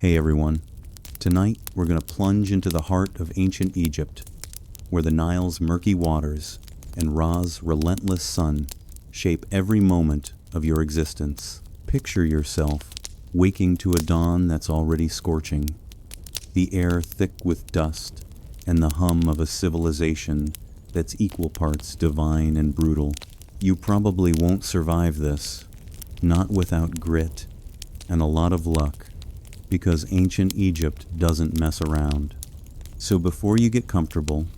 Hey everyone, tonight we're going to plunge into the heart of ancient Egypt, where the Nile's murky waters and Ra's relentless sun shape every moment of your existence. Picture yourself waking to a dawn that's already scorching, the air thick with dust, and the hum of a civilization that's equal parts divine and brutal. You probably won't survive this, not without grit and a lot of luck, because ancient Egypt doesn't mess around. So before you get comfortable,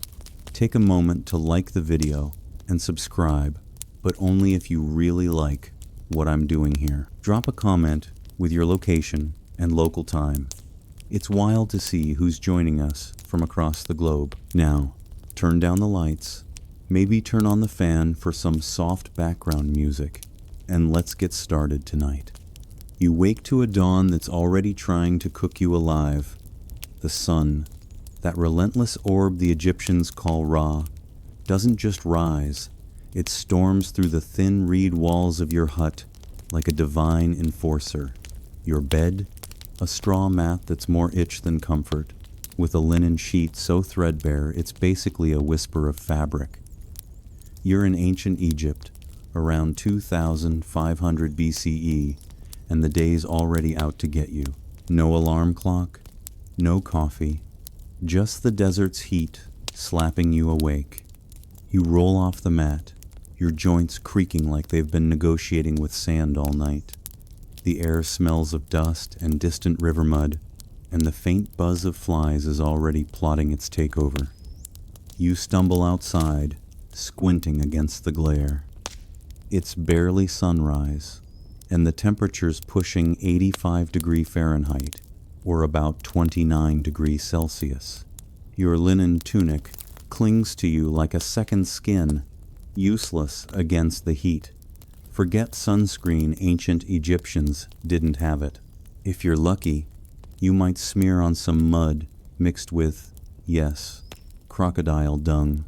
take a moment to like the video and subscribe, but only if you really like what I'm doing here. Drop a comment with your location and local time. It's wild to see who's joining us from across the globe. Now, turn down the lights, maybe turn on the fan for some soft background music, and let's get started tonight. You wake to a dawn that's already trying to cook you alive. The sun, that relentless orb the Egyptians call Ra, doesn't just rise, it storms through the thin reed walls of your hut like a divine enforcer. Your bed, a straw mat that's more itch than comfort, with a linen sheet so threadbare it's basically a whisper of fabric. You're in ancient Egypt, around 2500 BCE, and the day's already out to get you. No alarm clock, no coffee, just the desert's heat slapping you awake. You roll off the mat, your joints creaking like they've been negotiating with sand all night. The air smells of dust and distant river mud, and the faint buzz of flies is already plotting its takeover. You stumble outside, squinting against the glare. It's barely sunrise, and the temperature's pushing 85°F, or about 29°C. Your linen tunic clings to you like a second skin, useless against the heat. Forget sunscreen, ancient Egyptians didn't have it. If you're lucky, you might smear on some mud mixed with, yes, crocodile dung.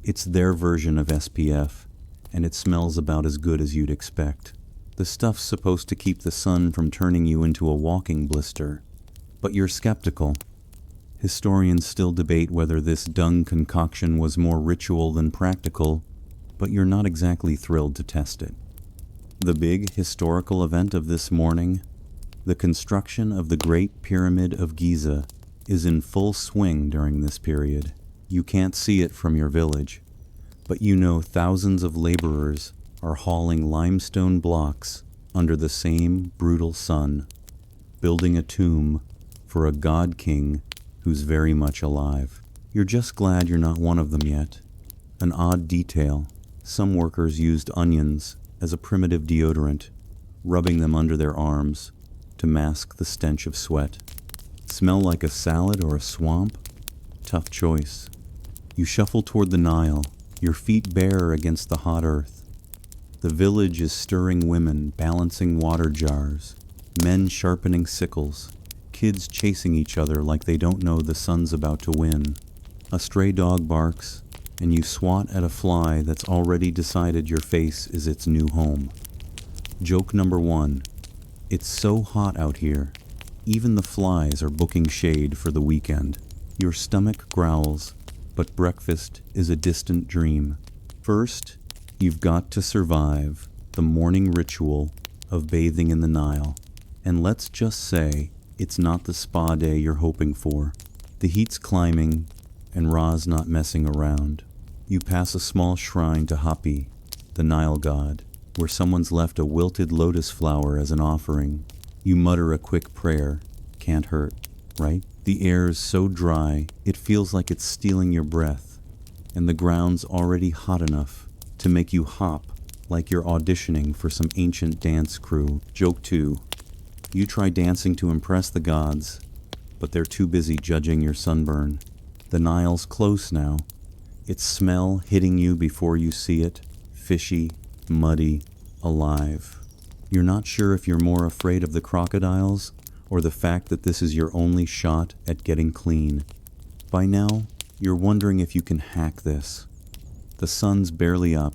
It's their version of SPF, and it smells about as good as you'd expect. The stuff's supposed to keep the sun from turning you into a walking blister, but you're skeptical. Historians still debate whether this dung concoction was more ritual than practical, but you're not exactly thrilled to test it. The big historical event of this morning, the construction of the Great Pyramid of Giza, is in full swing during this period. You can't see it from your village, but you know thousands of laborers are hauling limestone blocks under the same brutal sun, building a tomb for a god king who's very much alive. You're just glad you're not one of them yet. An odd detail, some workers used onions as a primitive deodorant, rubbing them under their arms to mask the stench of sweat. Smell like a salad or a swamp? Tough choice. You shuffle toward the Nile, your feet bare against the hot earth. The village is stirring women balancing water jars, men sharpening sickles, kids chasing each other like they don't know the sun's about to win. A stray dog barks, and you swat at a fly that's already decided your face is its new home. Joke number 1. It's so hot out here, even the flies are booking shade for the weekend. Your stomach growls, but breakfast is a distant dream. First, you've got to survive the morning ritual of bathing in the Nile. And let's just say it's not the spa day you're hoping for. The heat's climbing, and Ra's not messing around. You pass a small shrine to Hapi, the Nile god, where someone's left a wilted lotus flower as an offering. You mutter a quick prayer. Can't hurt, right? The air's so dry, it feels like it's stealing your breath, and the ground's already hot enough to make you hop like you're auditioning for some ancient dance crew. Joke 2. You try dancing to impress the gods, but they're too busy judging your sunburn. The Nile's close now, its smell hitting you before you see it, fishy, muddy, alive. You're not sure if you're more afraid of the crocodiles or the fact that this is your only shot at getting clean. By now, you're wondering if you can hack this. The sun's barely up,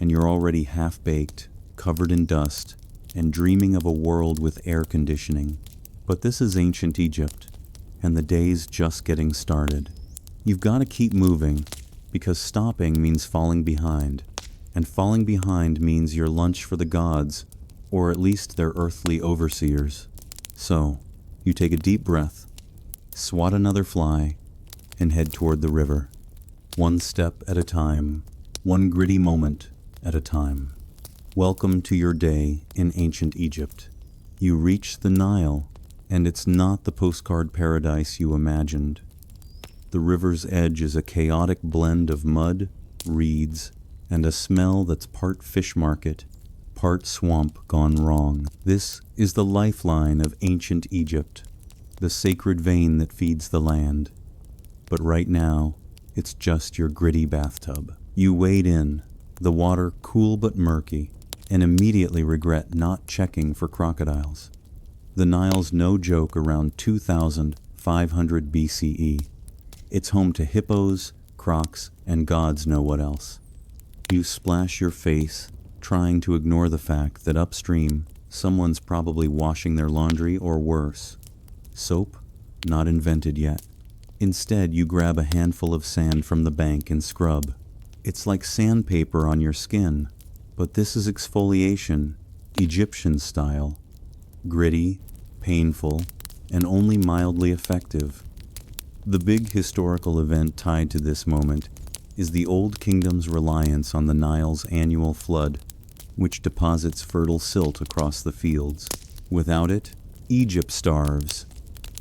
and you're already half-baked, covered in dust, and dreaming of a world with air conditioning. But this is ancient Egypt, and the day's just getting started. You've got to keep moving, because stopping means falling behind, and falling behind means your lunch for the gods, or at least their earthly overseers. So, you take a deep breath, swat another fly, and head toward the river. One step at a time, one gritty moment at a time. Welcome to your day in ancient Egypt. You reach the Nile, and it's not the postcard paradise you imagined. The river's edge is a chaotic blend of mud, reeds, and a smell that's part fish market, part swamp gone wrong. This is the lifeline of ancient Egypt, the sacred vein that feeds the land. But right now, it's just your gritty bathtub. You wade in, the water cool but murky, and immediately regret not checking for crocodiles. The Nile's no joke around 2500 BCE. It's home to hippos, crocs, and gods know what else. You splash your face, trying to ignore the fact that upstream, someone's probably washing their laundry or worse. Soap? Not invented yet. Instead, you grab a handful of sand from the bank and scrub. It's like sandpaper on your skin, but this is exfoliation, Egyptian style. Gritty, painful, and only mildly effective. The big historical event tied to this moment is the Old Kingdom's reliance on the Nile's annual flood, which deposits fertile silt across the fields. Without it, Egypt starves.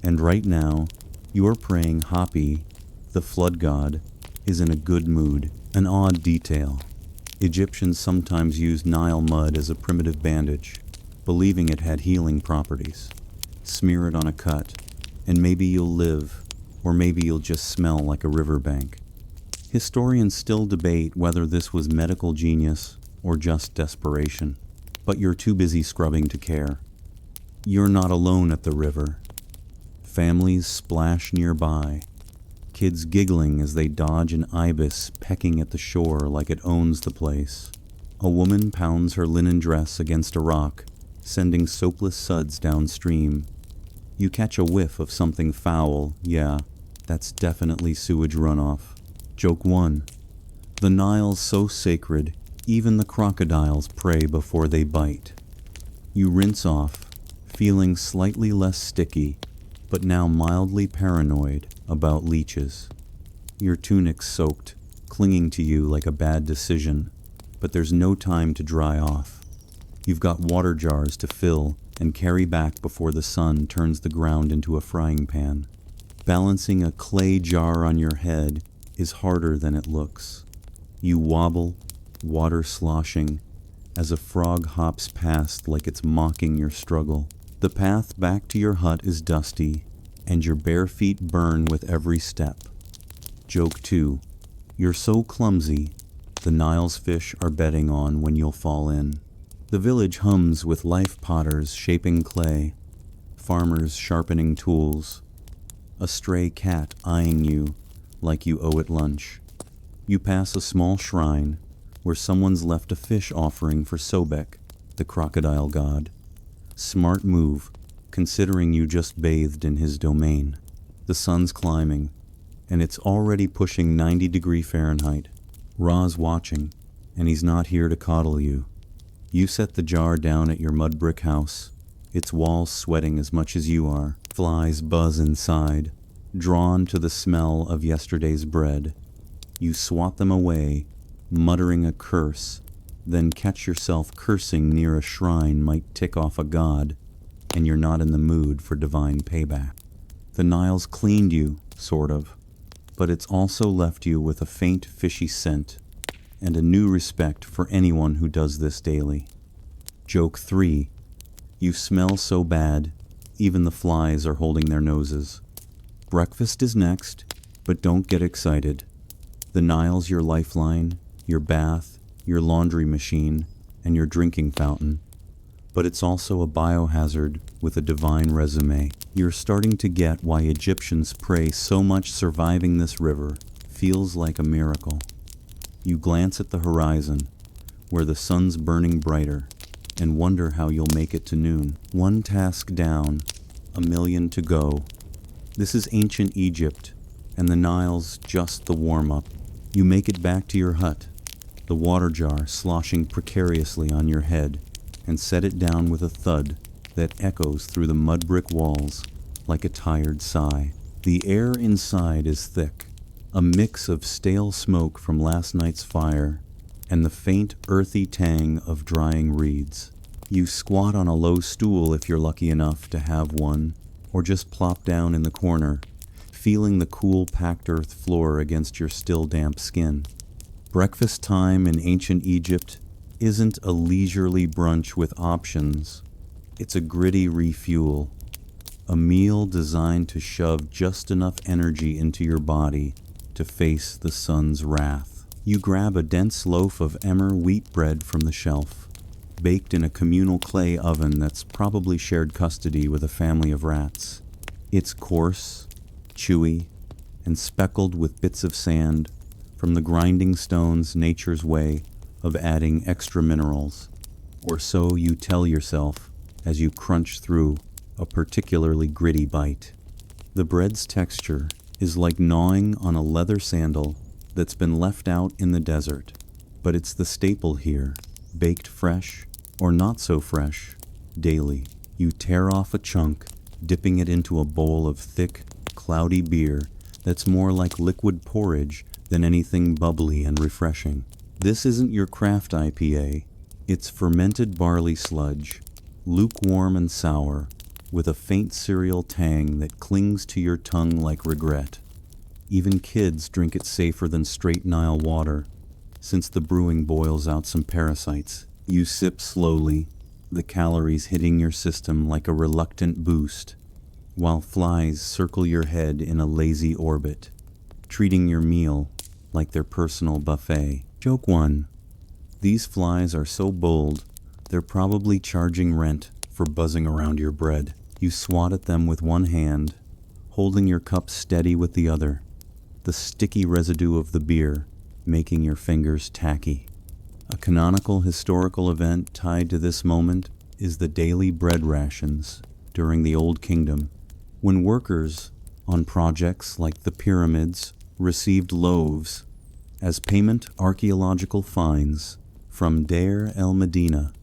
And right now, you're praying Hapi, the flood god, is in a good mood. An odd detail. Egyptians sometimes used Nile mud as a primitive bandage, believing it had healing properties. Smear it on a cut, and maybe you'll live, or maybe you'll just smell like a riverbank. Historians still debate whether this was medical genius or just desperation, but you're too busy scrubbing to care. You're not alone at the river. Families splash nearby, kids giggling as they dodge an ibis pecking at the shore like it owns the place. A woman pounds her linen dress against a rock, sending soapless suds downstream. You catch a whiff of something foul. Yeah, that's definitely sewage runoff. Joke 1. The Nile's so sacred, even the crocodiles pray before they bite. You rinse off, feeling slightly less sticky, but now mildly paranoid about leeches. Your tunic's soaked, clinging to you like a bad decision, but there's no time to dry off. You've got water jars to fill and carry back before the sun turns the ground into a frying pan. Balancing a clay jar on your head is harder than it looks. You wobble, water sloshing, as a frog hops past like it's mocking your struggle. The path back to your hut is dusty, and your bare feet burn with every step. Joke 2. You're so clumsy, the Nile's fish are betting on when you'll fall in. The village hums with life potters shaping clay, farmers sharpening tools, a stray cat eyeing you like you owe it lunch. You pass a small shrine where someone's left a fish offering for Sobek, the crocodile god. Smart move, considering you just bathed in his domain. The sun's climbing, and it's already pushing 90 Fahrenheit. Ra's watching, and he's not here to coddle you. You set the jar down at your mud brick house, its walls sweating as much as you are. Flies buzz inside, drawn to the smell of yesterday's bread. You swat them away, muttering a curse, then catch yourself cursing near a shrine might tick off a god, and you're not in the mood for divine payback. The Nile's cleaned you, sort of, but it's also left you with a faint fishy scent, and a new respect for anyone who does this daily. Joke 3. You smell so bad, even the flies are holding their noses. Breakfast is next, but don't get excited. The Nile's your lifeline, your bath, your laundry machine, and your drinking fountain. But it's also a biohazard with a divine resume. You're starting to get why Egyptians pray so much surviving this river feels like a miracle. You glance at the horizon, where the sun's burning brighter, and wonder how you'll make it to noon. One task down, 1,000,000 to go. This is ancient Egypt, and the Nile's just the warm-up. You make it back to your hut, the water jar sloshing precariously on your head, and set it down with a thud that echoes through the mud brick walls like a tired sigh. The air inside is thick, a mix of stale smoke from last night's fire and the faint earthy tang of drying reeds. You squat on a low stool if you're lucky enough to have one, or just plop down in the corner, feeling the cool packed earth floor against your still damp skin. Breakfast time in ancient Egypt isn't a leisurely brunch with options. It's a gritty refuel, a meal designed to shove just enough energy into your body to face the sun's wrath. You grab a dense loaf of emmer wheat bread from the shelf, baked in a communal clay oven that's probably shared custody with a family of rats. It's coarse, chewy, and speckled with bits of sand from the grinding stones nature's way of adding extra minerals. Or so you tell yourself as you crunch through a particularly gritty bite. The bread's texture is like gnawing on a leather sandal that's been left out in the desert, but it's the staple here, baked fresh or not so fresh, daily. You tear off a chunk, dipping it into a bowl of thick, cloudy beer that's more like liquid porridge than anything bubbly and refreshing. This isn't your craft IPA, it's fermented barley sludge, lukewarm and sour, with a faint cereal tang that clings to your tongue like regret. Even kids drink it safer than straight Nile water, since the brewing boils out some parasites. You sip slowly, the calories hitting your system like a reluctant boost, while flies circle your head in a lazy orbit, treating your meal like their personal buffet. Joke 1. These flies are so bold, they're probably charging rent for buzzing around your bread. You swat at them with one hand, holding your cup steady with the other, the sticky residue of the beer making your fingers tacky. A canonical historical event tied to this moment is the daily bread rations during the Old Kingdom, when workers on projects like the pyramids received loaves as payment. Archaeological finds from Deir el-Medina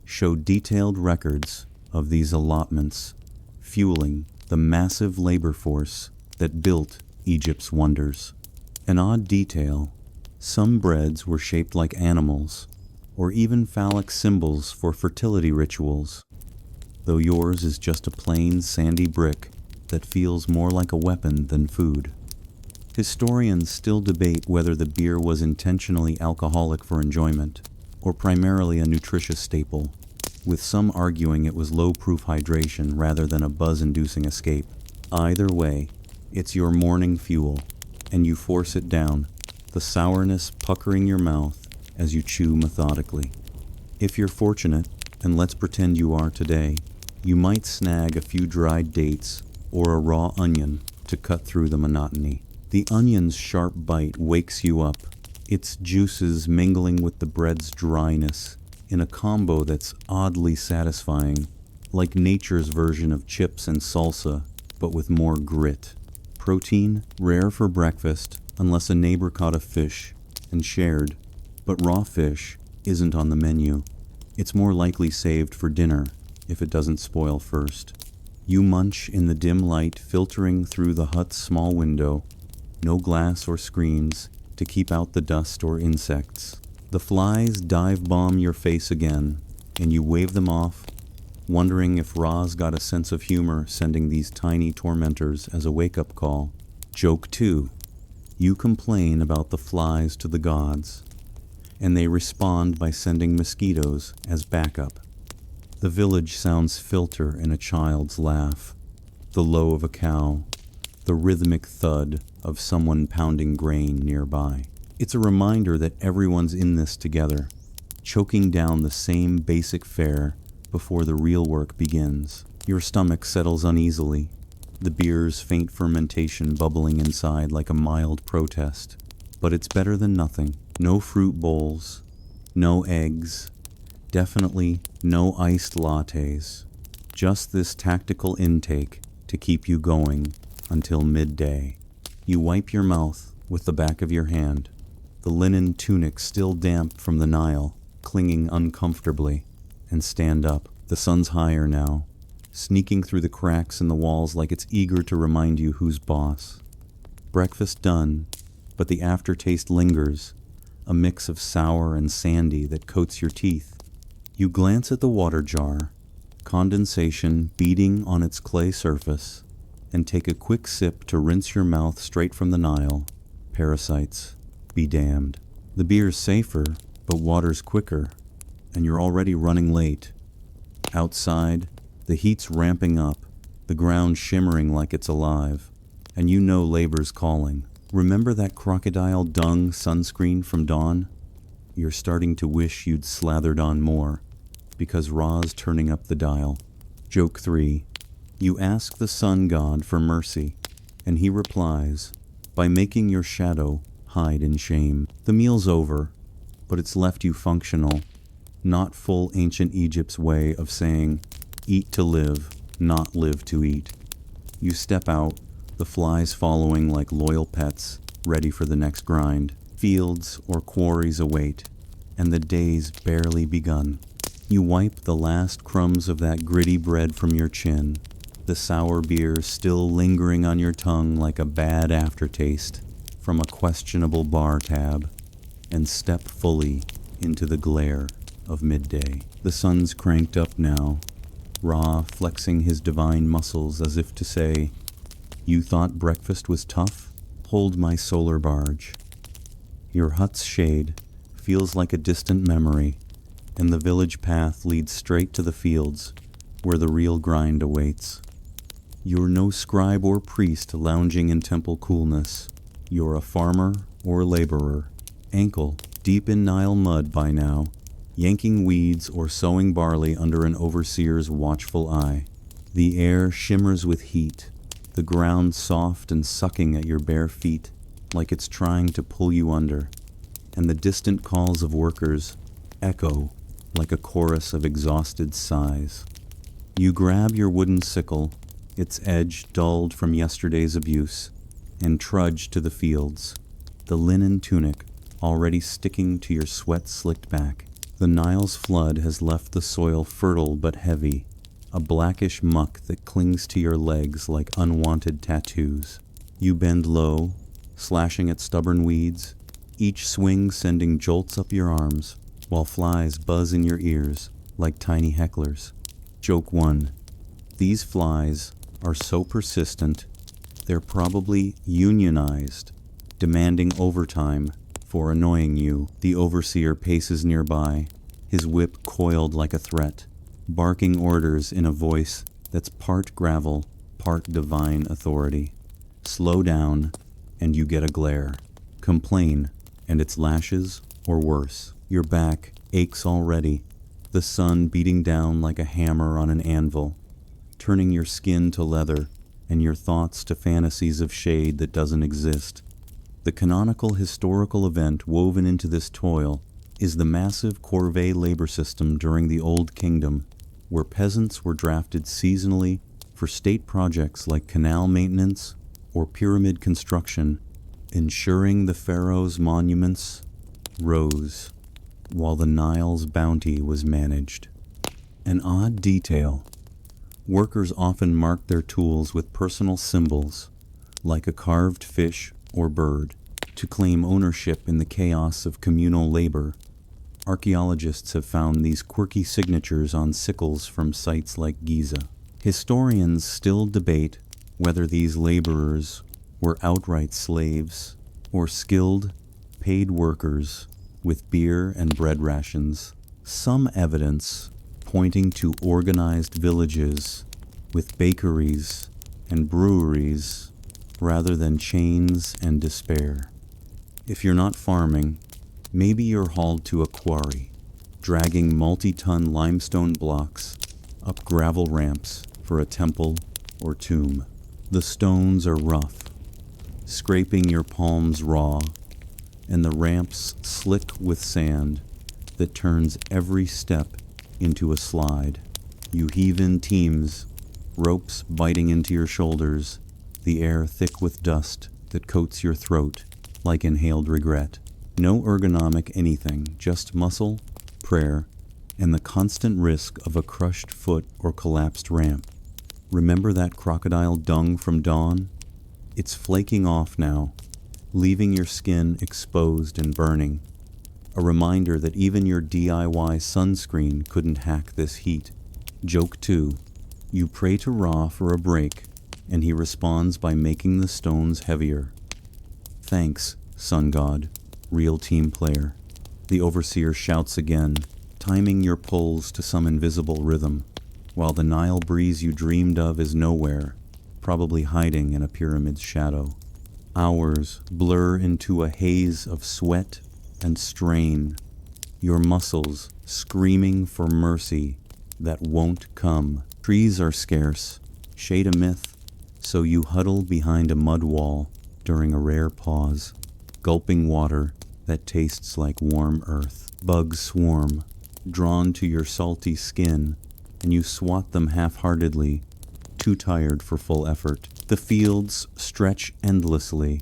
show detailed records of these allotments, fueling the massive labor force that built Egypt's wonders. An odd detail, some breads were shaped like animals, or even phallic symbols for fertility rituals, though yours is just a plain sandy brick that feels more like a weapon than food. Historians still debate whether the beer was intentionally alcoholic for enjoyment, or primarily a nutritious staple, with some arguing it was low-proof hydration rather than a buzz-inducing escape. Either way, it's your morning fuel, and you force it down, the sourness puckering your mouth as you chew methodically. If you're fortunate, and let's pretend you are today, you might snag a few dried dates or a raw onion to cut through the monotony. The onion's sharp bite wakes you up, its juices mingling with the bread's dryness in a combo that's oddly satisfying, like nature's version of chips and salsa, but with more grit. Protein, rare for breakfast, unless a neighbor caught a fish and shared, but raw fish isn't on the menu. It's more likely saved for dinner if it doesn't spoil first. You munch in the dim light filtering through the hut's small window, no glass or screens to keep out the dust or insects. The flies dive bomb your face again, and you wave them off, wondering if Ra's got a sense of humor sending these tiny tormentors as a wake-up call. Joke 2. You complain about the flies to the gods, and they respond by sending mosquitoes as backup. The village sounds filter in a child's laugh, the low of a cow, the rhythmic thud of someone pounding grain nearby. It's a reminder that everyone's in this together, choking down the same basic fare before the real work begins. Your stomach settles uneasily, the beer's faint fermentation bubbling inside like a mild protest. But it's better than nothing. No fruit bowls, no eggs, definitely no iced lattes, Just this tactical intake to keep you going until midday. You wipe your mouth with the back of your hand, the linen tunic still damp from the Nile, clinging uncomfortably, and stand up. The sun's higher now, sneaking through the cracks in the walls like it's eager to remind you who's boss. Breakfast done, but the aftertaste lingers, a mix of sour and sandy that coats your teeth. You glance at the water jar, condensation beating on its clay surface, and take a quick sip to rinse your mouth straight from the Nile. Parasites, be damned. The beer's safer, but water's quicker, and you're already running late. Outside, the heat's ramping up, the ground shimmering like it's alive, and you know labor's calling. Remember that crocodile dung sunscreen from dawn? You're starting to wish you'd slathered on more, because Ra's turning up the dial. Joke 3. You ask the sun god for mercy, and he replies by making your shadow hide in shame. The meal's over, but it's left you functional, not full ancient Egypt's way of saying, eat to live, not live to eat. You step out, the flies following like loyal pets, ready for the next grind. Fields or quarries await, and the day's barely begun. You wipe the last crumbs of that gritty bread from your chin, the sour beer still lingering on your tongue like a bad aftertaste from a questionable bar tab, and step fully into the glare of midday. The sun's cranked up now, Ra flexing his divine muscles as if to say, you thought breakfast was tough? Hold my solar barge. Your hut's shade feels like a distant memory, and the village path leads straight to the fields where the real grind awaits. You're no scribe or priest lounging in temple coolness. You're a farmer or laborer, ankle deep in Nile mud by now, yanking weeds or sowing barley under an overseer's watchful eye. The air shimmers with heat, the ground soft and sucking at your bare feet like it's trying to pull you under, and the distant calls of workers echo like a chorus of exhausted sighs. You grab your wooden sickle, its edge dulled from yesterday's abuse, and trudge to the fields, the linen tunic already sticking to your sweat-slicked back. The Nile's flood has left the soil fertile but heavy, a blackish muck that clings to your legs like unwanted tattoos. You bend low, slashing at stubborn weeds, each swing sending jolts up your arms, while flies buzz in your ears like tiny hecklers. Joke 1. These flies are so persistent, they're probably unionized, demanding overtime for annoying you. The overseer paces nearby, his whip coiled like a threat, barking orders in a voice that's part gravel, part divine authority. Slow down, and you get a glare. Complain, and it's lashes or worse. Your back aches already, the sun beating down like a hammer on an anvil, turning your skin to leather and your thoughts to fantasies of shade that doesn't exist. The canonical historical event woven into this toil is the massive corvée labor system during the Old Kingdom, where peasants were drafted seasonally for state projects like canal maintenance or pyramid construction, ensuring the pharaoh's monuments rose while the Nile's bounty was managed. An odd detail. Workers often marked their tools with personal symbols, like a carved fish or bird, to claim ownership in the chaos of communal labor. Archaeologists have found these quirky signatures on sickles from sites like Giza. Historians still debate whether these laborers were outright slaves or skilled, paid workers with beer and bread rations. Some evidence pointing to organized villages with bakeries and breweries rather than chains and despair. If you're not farming, maybe you're hauled to a quarry, dragging multi-ton limestone blocks up gravel ramps for a temple or tomb. The stones are rough, scraping your palms raw, and the ramps slick with sand that turns every step into a slide. You heave in teams, ropes biting into your shoulders, the air thick with dust that coats your throat like inhaled regret. No ergonomic anything, just muscle, prayer, and the constant risk of a crushed foot or collapsed ramp. Remember that crocodile dung from dawn? It's flaking off now, leaving your skin exposed and burning. A reminder that even your DIY sunscreen couldn't hack this heat. Joke 2. You pray to Ra for a break, and he responds by making the stones heavier. Thanks, sun god, real team player. The overseer shouts again, timing your pulls to some invisible rhythm, while the Nile breeze you dreamed of is nowhere, probably hiding in a pyramid's shadow. Hours blur into a haze of sweat and strain, your muscles screaming for mercy that won't come. Trees are scarce, shade a myth, so you huddle behind a mud wall during a rare pause, gulping water that tastes like warm earth. Bugs swarm, drawn to your salty skin, and you swat them half-heartedly, too tired for full effort. The fields stretch endlessly,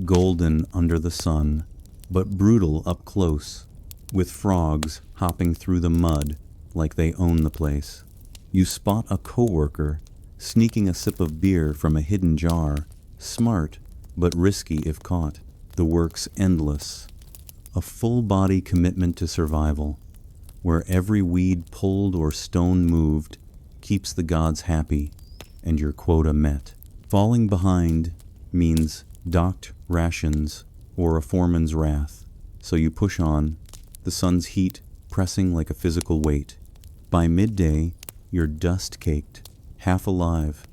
golden under the sun, but brutal up close, with frogs hopping through the mud like they own the place. You spot a coworker sneaking a sip of beer from a hidden jar, smart but risky if caught. The work's endless, a full-body commitment to survival, where every weed pulled or stone moved keeps the gods happy and your quota met. Falling behind means docked rations or a foreman's wrath, so you push on, the sun's heat pressing like a physical weight. By midday, you're dust-caked, half alive,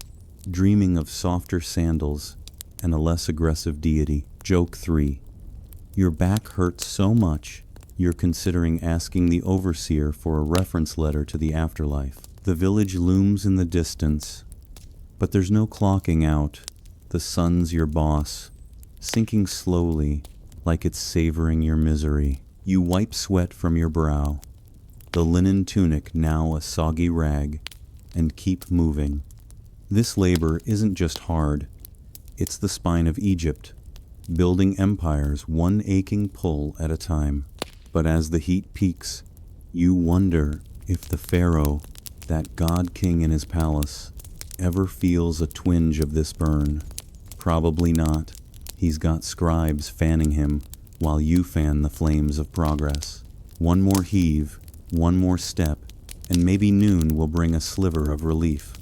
dreaming of softer sandals and a less aggressive deity. Joke 3. Your back hurts so much, you're considering asking the overseer for a reference letter to the afterlife. The village looms in the distance, but there's no clocking out. The sun's your boss, sinking slowly like it's savoring your misery. You wipe sweat from your brow, the linen tunic now a soggy rag, and keep moving. This labor isn't just hard, it's the spine of Egypt, building empires one aching pull at a time. But as the heat peaks, you wonder if the pharaoh, that god-king in his palace, ever feels a twinge of this burn. Probably not. He's got scribes fanning him while you fan the flames of progress. One more heave, one more step, and maybe noon will bring a sliver of relief.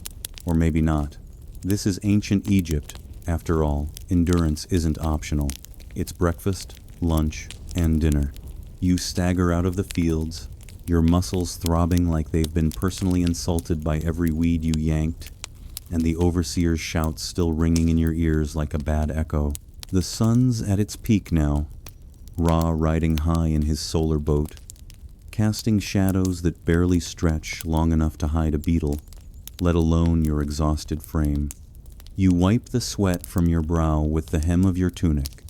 Or maybe not. This is ancient Egypt. After all, endurance isn't optional. It's breakfast, lunch, and dinner. You stagger out of the fields, your muscles throbbing like they've been personally insulted by every weed you yanked, and the overseer's shouts still ringing in your ears like a bad echo. The sun's at its peak now, Ra riding high in his solar boat, casting shadows that barely stretch long enough to hide a beetle, let alone your exhausted frame. You wipe the sweat from your brow with the hem of your tunic,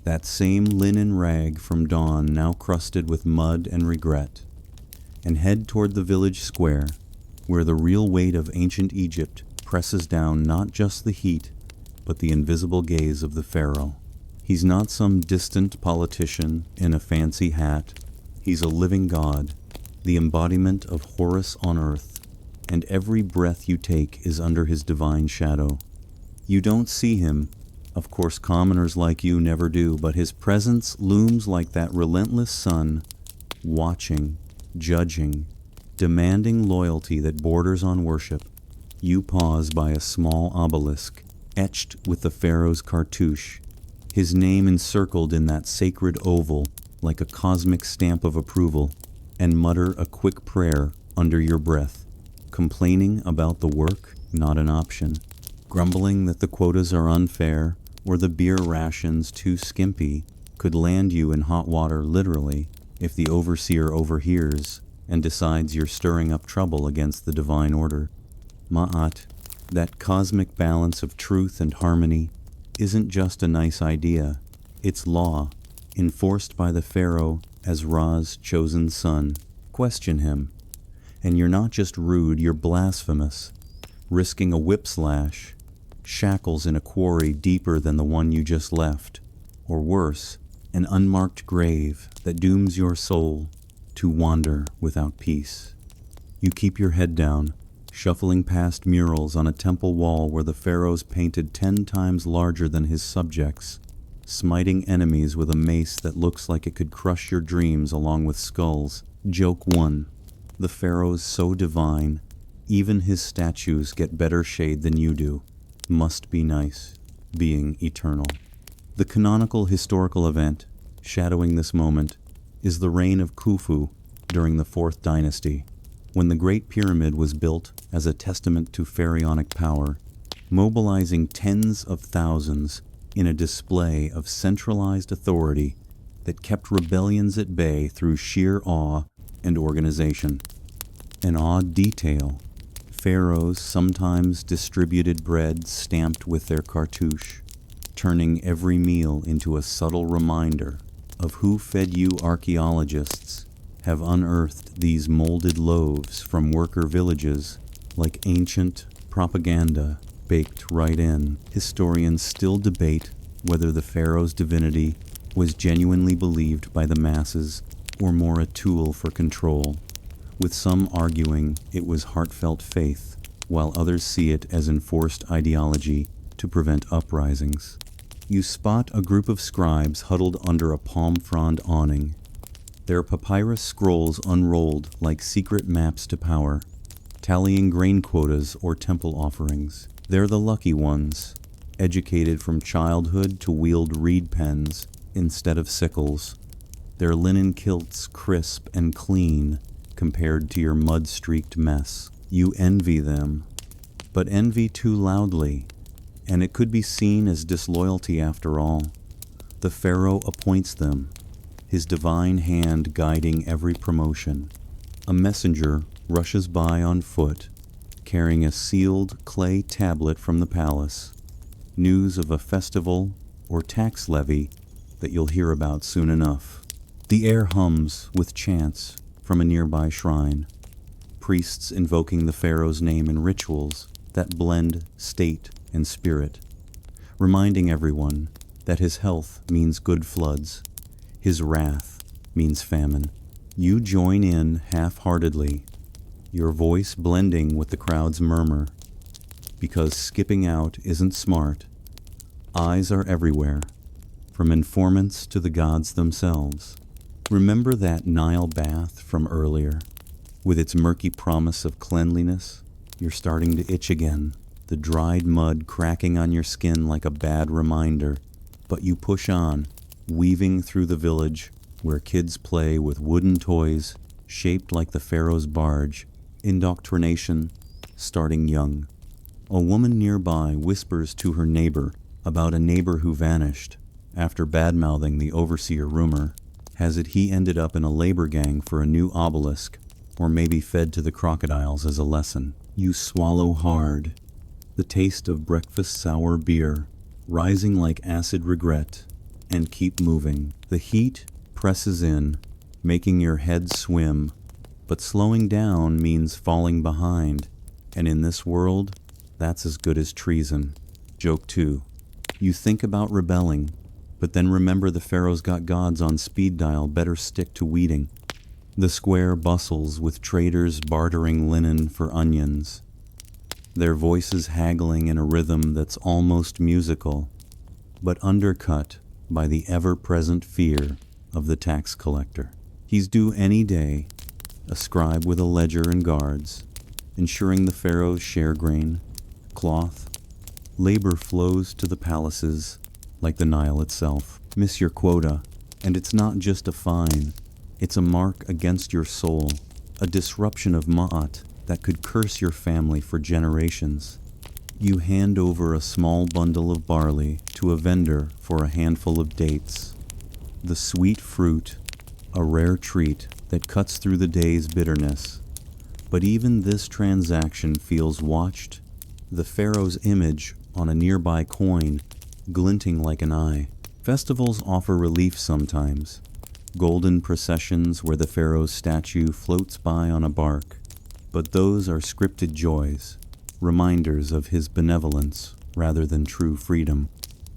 that same linen rag from dawn now crusted with mud and regret, and head toward the village square, where the real weight of ancient Egypt presses down not just the heat, but the invisible gaze of the pharaoh. He's not some distant politician in a fancy hat. He's a living god, the embodiment of Horus on earth, and every breath you take is under his divine shadow. You don't see him, of course commoners like you never do, but his presence looms like that relentless sun, watching, judging, demanding loyalty that borders on worship. You pause by a small obelisk, etched with the pharaoh's cartouche, his name encircled in that sacred oval like a cosmic stamp of approval, and mutter a quick prayer under your breath, complaining about the work not an option, grumbling that the quotas are unfair or the beer rations too skimpy could land you in hot water literally if the overseer overhears and decides you're stirring up trouble against the divine order. Ma'at, that cosmic balance of truth and harmony, isn't just a nice idea. It's law, enforced by the pharaoh as Ra's chosen son. Question him, And you're not just rude, you're blasphemous, risking a whip slash, shackles in a quarry deeper than the one you just left, or worse, an unmarked grave that dooms your soul to wander without peace. You keep your head down, shuffling past murals on a temple wall where the pharaoh's painted 10 times larger than his subjects, smiting enemies with a mace that looks like it could crush your dreams along with skulls. Joke 1. The pharaoh's so divine, even his statues get better shade than you do. Must be nice, being eternal. The canonical historical event, shadowing this moment, is the reign of Khufu during the 4th dynasty, when the Great Pyramid was built as a testament to pharaonic power, mobilizing tens of thousands in a display of centralized authority that kept rebellions at bay through sheer awe and organization. An odd detail: pharaohs sometimes distributed bread stamped with their cartouche, turning every meal into a subtle reminder of who fed you. Archaeologists have unearthed these molded loaves from worker villages like ancient propaganda baked right in. Historians still debate whether the pharaoh's divinity was genuinely believed by the masses or more a tool for control, with some arguing it was heartfelt faith, while others see it as enforced ideology to prevent uprisings. You spot a group of scribes huddled under a palm frond awning, their papyrus scrolls unrolled like secret maps to power, tallying grain quotas or temple offerings. They're the lucky ones, educated from childhood to wield reed pens instead of sickles, their linen kilts crisp and clean compared to your mud-streaked mess. You envy them, but envy too loudly, and it could be seen as disloyalty after all. The pharaoh appoints them, his divine hand guiding every promotion. A messenger rushes by on foot, carrying a sealed clay tablet from the palace, news of a festival or tax levy that you'll hear about soon enough. The air hums with chants from a nearby shrine, priests invoking the pharaoh's name in rituals that blend state and spirit, reminding everyone that his health means good floods, his wrath means famine. You join in half-heartedly, your voice blending with the crowd's murmur, because skipping out isn't smart. Eyes are everywhere, from informants to the gods themselves. Remember that Nile bath from earlier, with its murky promise of cleanliness? You're starting to itch again, the dried mud cracking on your skin like a bad reminder. But you push on, weaving through the village where kids play with wooden toys shaped like the pharaoh's barge, indoctrination starting young. A woman nearby whispers to her neighbor about a neighbor who vanished after bad-mouthing the overseer rumor. Has it he ended up in a labor gang for a new obelisk, or maybe fed to the crocodiles as a lesson? You swallow hard, the taste of breakfast sour beer rising like acid regret, and keep moving. The heat presses in, making your head swim, but slowing down means falling behind, and in this world, that's as good as treason. Joke 2. You think about rebelling, but then remember the pharaoh's got gods on speed dial, better stick to weeding. The square bustles with traders bartering linen for onions, their voices haggling in a rhythm that's almost musical, but undercut by the ever-present fear of the tax collector. He's due any day, a scribe with a ledger and guards, ensuring the pharaohs share grain, cloth. Labor flows to the palaces like the Nile itself. Miss your quota, and it's not just a fine, it's a mark against your soul, a disruption of ma'at that could curse your family for generations. You hand over a small bundle of barley to a vendor for a handful of dates. The sweet fruit, a rare treat that cuts through the day's bitterness. But even this transaction feels watched, the pharaoh's image on a nearby coin glinting like an eye. Festivals offer relief sometimes. Golden processions where the pharaoh's statue floats by on a bark, But those are scripted joys, reminders of his benevolence rather than true freedom.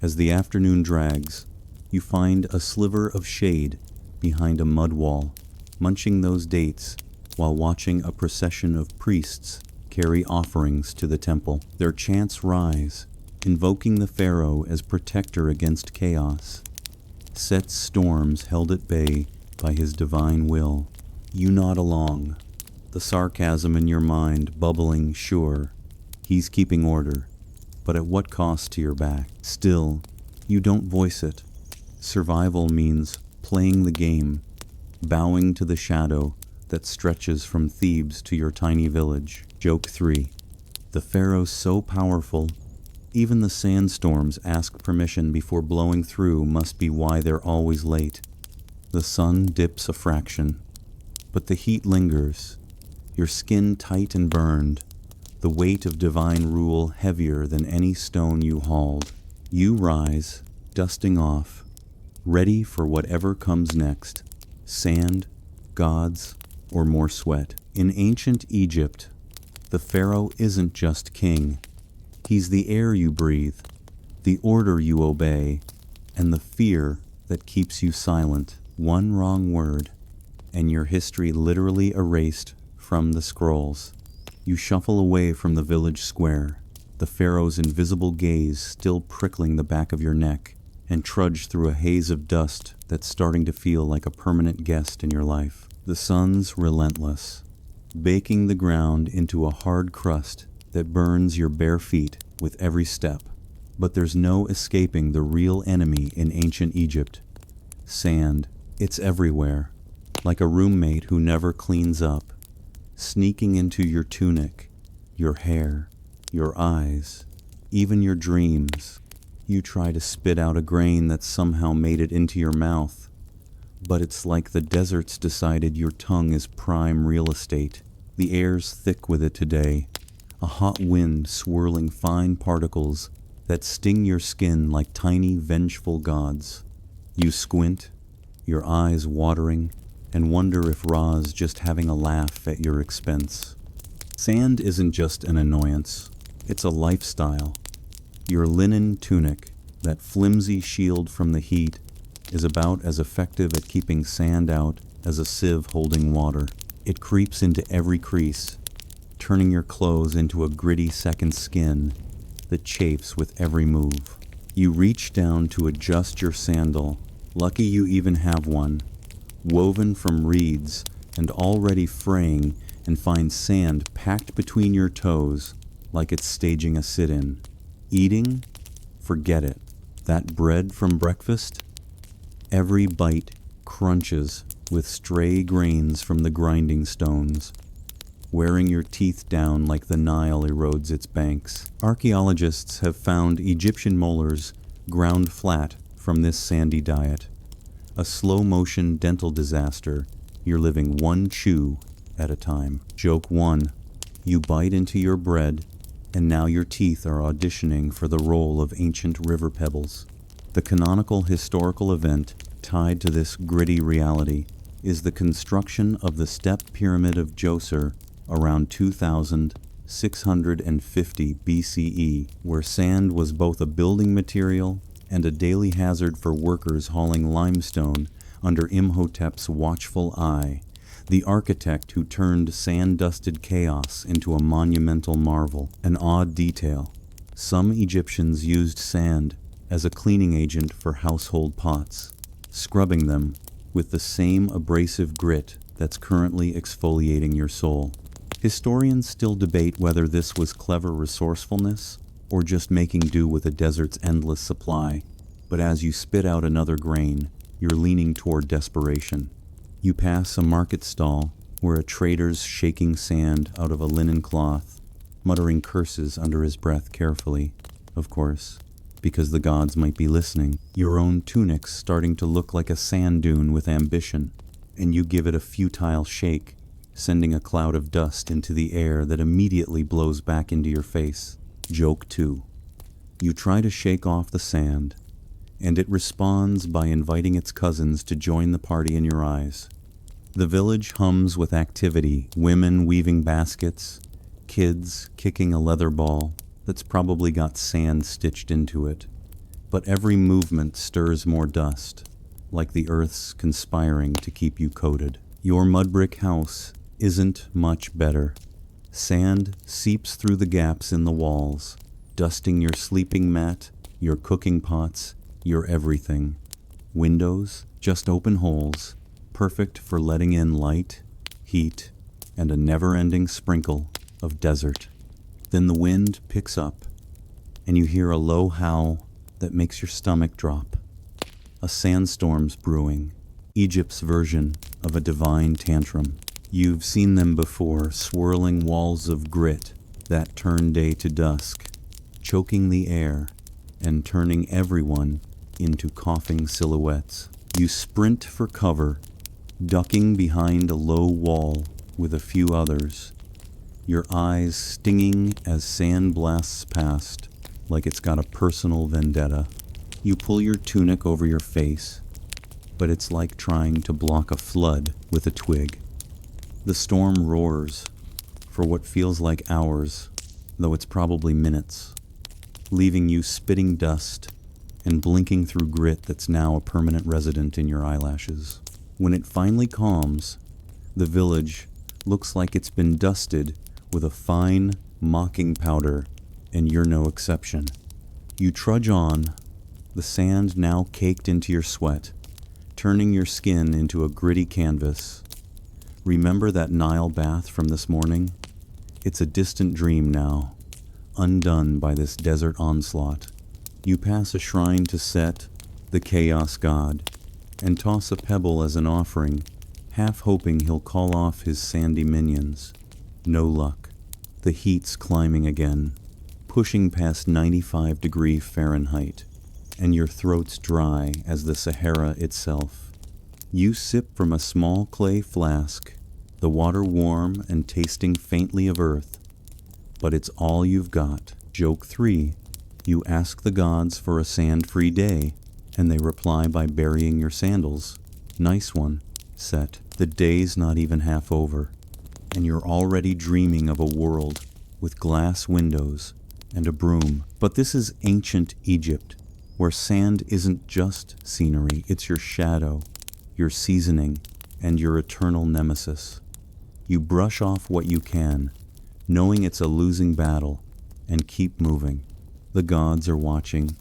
As the afternoon drags, you find a sliver of shade behind a mud wall, munching those dates while watching a procession of priests carry offerings to the temple. Their chants rise, invoking the pharaoh as protector against chaos. Set's storms held at bay by his divine will. You nod along, the sarcasm in your mind bubbling sure. He's keeping order, but at what cost to your back? Still, you don't voice it. Survival means playing the game, bowing to the shadow that stretches from Thebes to your tiny village. Joke 3. The pharaoh's so powerful, even the sandstorms ask permission before blowing through must be why they're always late. The sun dips a fraction, but the heat lingers, your skin tight and burned, the weight of divine rule heavier than any stone you hauled. You rise, dusting off, ready for whatever comes next, sand, gods, or more sweat. In ancient Egypt, the pharaoh isn't just king. He's the air you breathe, the order you obey, and the fear that keeps you silent. One wrong word, and your history literally erased from the scrolls. You shuffle away from the village square, the pharaoh's invisible gaze still prickling the back of your neck, and trudge through a haze of dust that's starting to feel like a permanent guest in your life. The sun's relentless, baking the ground into a hard crust that burns your bare feet with every step. But there's no escaping the real enemy in ancient Egypt. Sand. It's everywhere, like a roommate who never cleans up, sneaking into your tunic, your hair, your eyes, even your dreams. You try to spit out a grain that somehow made it into your mouth, but it's like the desert's decided your tongue is prime real estate. The air's thick with it today, a hot wind swirling fine particles that sting your skin like tiny, vengeful gods. You squint, your eyes watering, and wonder if Ra's just having a laugh at your expense. Sand isn't just an annoyance, it's a lifestyle. Your linen tunic, that flimsy shield from the heat, is about as effective at keeping sand out as a sieve holding water. It creeps into every crease, turning your clothes into a gritty second skin that chafes with every move. You reach down to adjust your sandal, lucky you even have one, woven from reeds and already fraying, and find sand packed between your toes like it's staging a sit-in. Eating? Forget it. That bread from breakfast? Every bite crunches with stray grains from the grinding stones, wearing your teeth down like the Nile erodes its banks. Archaeologists have found Egyptian molars ground flat from this sandy diet. A slow-motion dental disaster, you're living one chew at a time. Joke 1. You bite into your bread, and now your teeth are auditioning for the role of ancient river pebbles. The canonical historical event tied to this gritty reality is the construction of the step pyramid of Djoser around 2650 BCE, where sand was both a building material and a daily hazard for workers hauling limestone under Imhotep's watchful eye, the architect who turned sand-dusted chaos into a monumental marvel. An odd detail: some Egyptians used sand as a cleaning agent for household pots, scrubbing them with the same abrasive grit that's currently exfoliating your soul. Historians still debate whether this was clever resourcefulness or just making do with a desert's endless supply, but as you spit out another grain, you're leaning toward desperation. You pass a market stall where a trader's shaking sand out of a linen cloth, muttering curses under his breath carefully, of course, because the gods might be listening. Your own tunic's starting to look like a sand dune with ambition, and you give it a futile shake, sending a cloud of dust into the air that immediately blows back into your face. Joke 2. You try to shake off the sand, and it responds by inviting its cousins to join the party in your eyes. The village hums with activity, women weaving baskets, kids kicking a leather ball that's probably got sand stitched into it. But every movement stirs more dust, like the earth's conspiring to keep you coated. Your mud brick house isn't much better. Sand seeps through the gaps in the walls, dusting your sleeping mat, your cooking pots, your everything. Windows, just open holes, perfect for letting in light, heat, and a never-ending sprinkle of desert. Then the wind picks up, and you hear a low howl that makes your stomach drop. A sandstorm's brewing, Egypt's version of a divine tantrum. You've seen them before, swirling walls of grit that turn day to dusk, choking the air and turning everyone into coughing silhouettes. You sprint for cover, ducking behind a low wall with a few others, your eyes stinging as sand blasts past like it's got a personal vendetta. You pull your tunic over your face, but it's like trying to block a flood with a twig. The storm roars for what feels like hours, though it's probably minutes, leaving you spitting dust and blinking through grit that's now a permanent resident in your eyelashes. When it finally calms, the village looks like it's been dusted with a fine, mocking powder, and you're no exception. You trudge on, the sand now caked into your sweat, turning your skin into a gritty canvas. Remember that Nile bath from this morning? It's a distant dream now, undone by this desert onslaught. You pass a shrine to Set, the chaos god, and toss a pebble as an offering, half hoping he'll call off his sandy minions. No luck. The heat's climbing again, pushing past 95 Fahrenheit, and your throat's dry as the Sahara itself. You sip from a small clay flask, the water warm and tasting faintly of earth, but it's all you've got. Joke 3. You ask the gods for a sand-free day, and they reply by burying your sandals. Nice one, Set. The day's not even half over, and you're already dreaming of a world with glass windows and a broom. But this is ancient Egypt, where sand isn't just scenery, it's your shadow, your seasoning, and your eternal nemesis. You brush off what you can, knowing it's a losing battle, and keep moving. The gods are watching,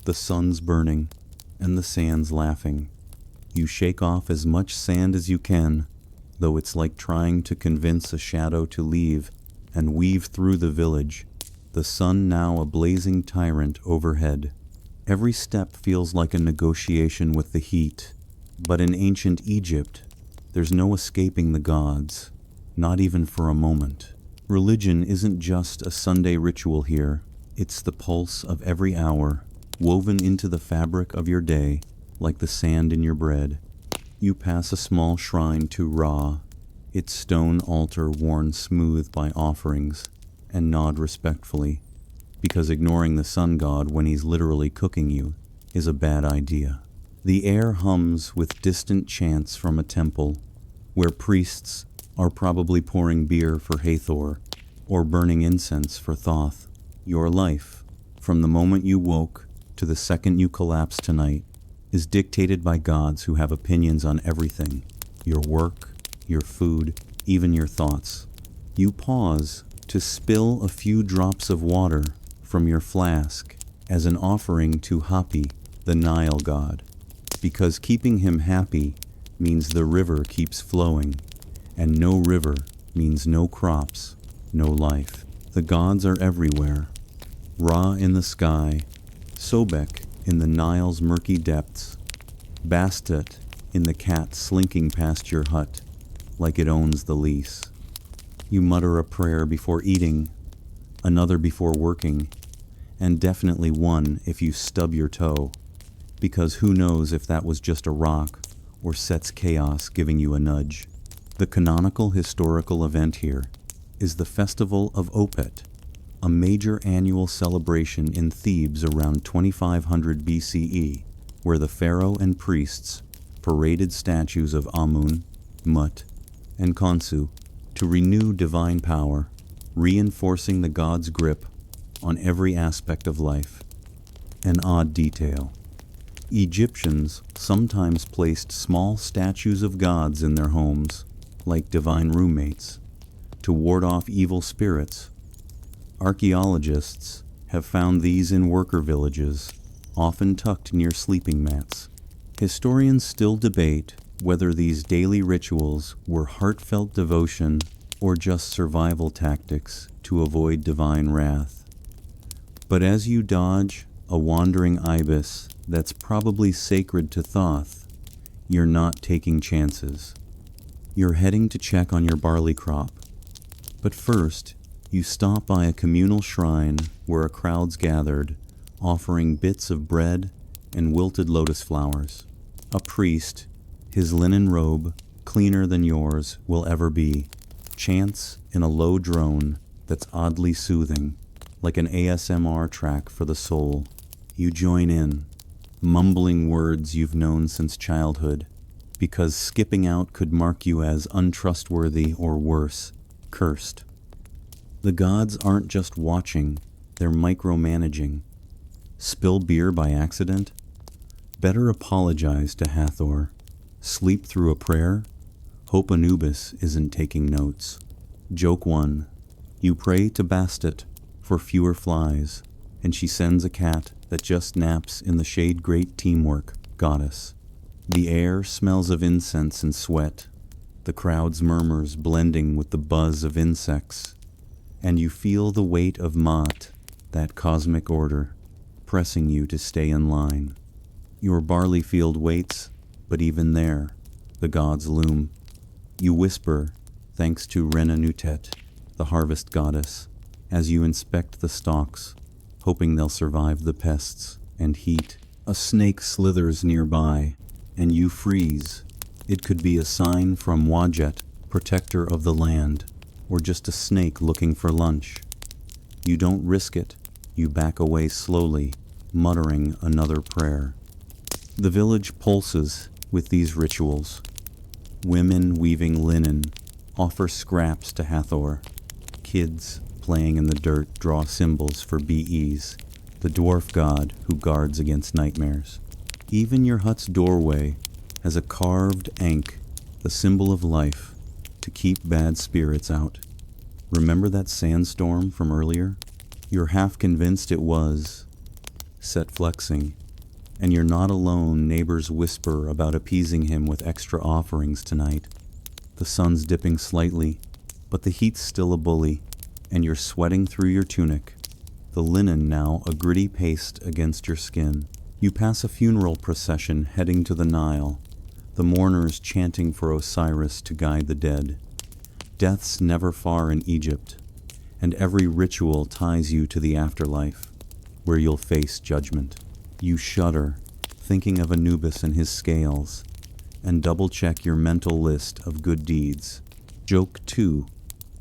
the sun's burning, and the sand's laughing. You shake off as much sand as you can, though it's like trying to convince a shadow to leave, and weave through the village, the sun now a blazing tyrant overhead. Every step feels like a negotiation with the heat, but in ancient Egypt, there's no escaping the gods, not even for a moment. Religion isn't just a Sunday ritual here, it's the pulse of every hour, woven into the fabric of your day, like the sand in your bread. You pass a small shrine to Ra, its stone altar worn smooth by offerings, and nod respectfully, because ignoring the sun god when he's literally cooking you is a bad idea. The air hums with distant chants from a temple, where priests are probably pouring beer for Hathor, or burning incense for Thoth. Your life, from the moment you woke to the second you collapse tonight, is dictated by gods who have opinions on everything: your work, your food, even your thoughts. You pause to spill a few drops of water from your flask as an offering to Hapi, the Nile god, because keeping him happy means the river keeps flowing, and no river means no crops, no life. The gods are everywhere. Ra in the sky, Sobek in the Nile's murky depths, Bastet in the cat slinking past your hut like it owns the lease. You mutter a prayer before eating, another before working, and definitely one if you stub your toe, because who knows if that was just a rock or Set's chaos giving you a nudge. The canonical historical event here is the Festival of Opet, a major annual celebration in Thebes around 2500 BCE, where the pharaoh and priests paraded statues of Amun, Mut, and Khonsu to renew divine power, reinforcing the god's grip on every aspect of life. An odd detail. Egyptians sometimes placed small statues of gods in their homes, like divine roommates, to ward off evil spirits. Archaeologists have found these in worker villages, often tucked near sleeping mats. Historians still debate whether these daily rituals were heartfelt devotion or just survival tactics to avoid divine wrath. But as you dodge a wandering ibis that's probably sacred to Thoth, you're not taking chances. You're heading to check on your barley crop. But first, you stop by a communal shrine where a crowd's gathered, offering bits of bread and wilted lotus flowers. A priest, his linen robe cleaner than yours will ever be, chants in a low drone that's oddly soothing, like an ASMR track for the soul. You join in, mumbling words you've known since childhood, because skipping out could mark you as untrustworthy or worse, cursed. The gods aren't just watching, they're micromanaging. Spill beer by accident? Better apologize to Hathor. Sleep through a prayer? Hope Anubis isn't taking notes. Joke 1. You pray to Bastet for fewer flies, and she sends a cat that just naps in the shade. Great teamwork, goddess. The air smells of incense and sweat, the crowd's murmurs blending with the buzz of insects, and you feel the weight of Maat, that cosmic order, pressing you to stay in line. Your barley field waits, but even there, the gods loom. You whisper, thanks to Renanutet, the harvest goddess, as you inspect the stalks, hoping they'll survive the pests and heat. A snake slithers nearby, and you freeze. It could be a sign from Wajet, protector of the land, or just a snake looking for lunch. You don't risk it. You back away slowly, muttering another prayer. The village pulses with these rituals. Women weaving linen offer scraps to Hathor. Kids playing in the dirt draw symbols for BEs, the dwarf god who guards against nightmares. Even your hut's doorway has a carved ankh, the symbol of life, to keep bad spirits out. Remember that sandstorm from earlier? You're half convinced it was set flexing, and you're not alone. Neighbors whisper about appeasing him with extra offerings tonight. The sun's dipping slightly, but the heat's still a bully, and you're sweating through your tunic, the linen now a gritty paste against your skin. You pass a funeral procession heading to the Nile, the mourners chanting for Osiris to guide the dead. Death's never far in Egypt, and every ritual ties you to the afterlife, where you'll face judgment. You shudder, thinking of Anubis and his scales, and double-check your mental list of good deeds. Joke 2.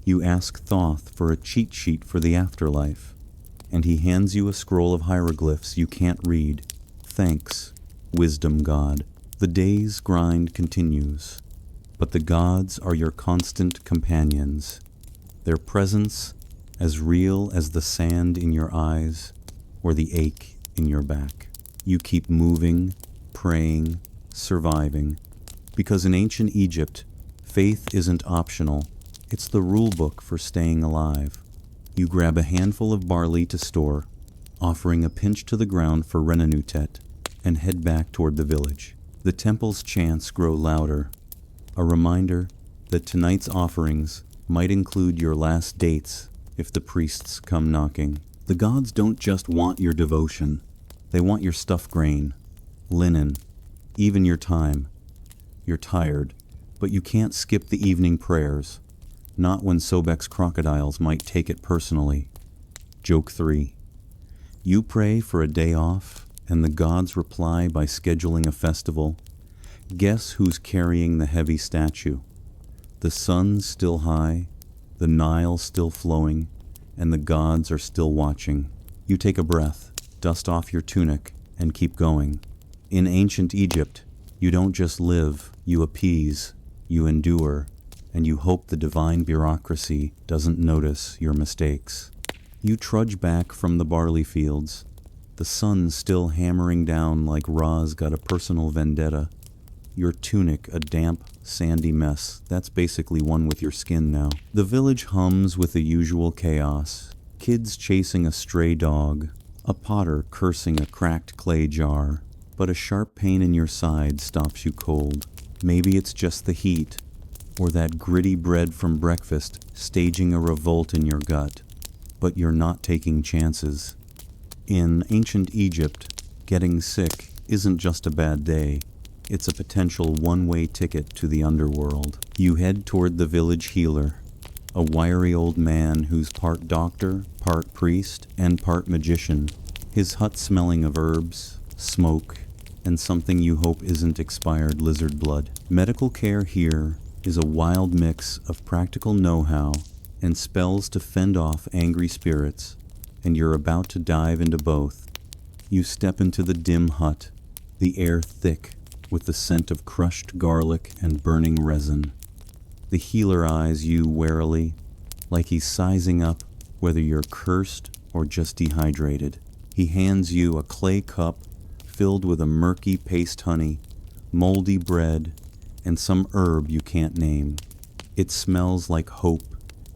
You ask Thoth for a cheat sheet for the afterlife, and he hands you a scroll of hieroglyphs you can't read. Thanks, wisdom god. The day's grind continues, but the gods are your constant companions. Their presence as real as the sand in your eyes or the ache in your back. You keep moving, praying, surviving, because in ancient Egypt, faith isn't optional. It's the rule book for staying alive. You grab a handful of barley to store, offering a pinch to the ground for Renanutet, and head back toward the village. The temple's chants grow louder, a reminder that tonight's offerings might include your last dates if the priests come knocking. The gods don't just want your devotion. They want your stuffed grain, linen, even your time. You're tired, but you can't skip the evening prayers, not when Sobek's crocodiles might take it personally. Joke 3. You pray for a day off, and the gods reply by scheduling a festival. Guess who's carrying the heavy statue? The sun's still high, the Nile still flowing, and the gods are still watching. You take a breath, dust off your tunic, and keep going. In ancient Egypt, you don't just live, you appease. You endure, and you hope the divine bureaucracy doesn't notice your mistakes. You trudge back from the barley fields, the sun still hammering down like Ra's got a personal vendetta. Your tunic a damp, sandy mess that's basically one with your skin now. The village hums with the usual chaos. Kids chasing a stray dog, a potter cursing a cracked clay jar, but a sharp pain in your side stops you cold. Maybe it's just the heat, or that gritty bread from breakfast staging a revolt in your gut, but you're not taking chances. In ancient Egypt, getting sick isn't just a bad day. It's a potential one-way ticket to the underworld. You head toward the village healer, a wiry old man who's part doctor, part priest, and part magician, his hut smelling of herbs, smoke, and something you hope isn't expired lizard blood. Medical care here is a wild mix of practical know-how and spells to fend off angry spirits, and you're about to dive into both. You step into the dim hut, the air thick with the scent of crushed garlic and burning resin. The healer eyes you warily, like he's sizing up whether you're cursed or just dehydrated. He hands you a clay cup filled with a murky paste honey, moldy bread, and some herb you can't name. It smells like hope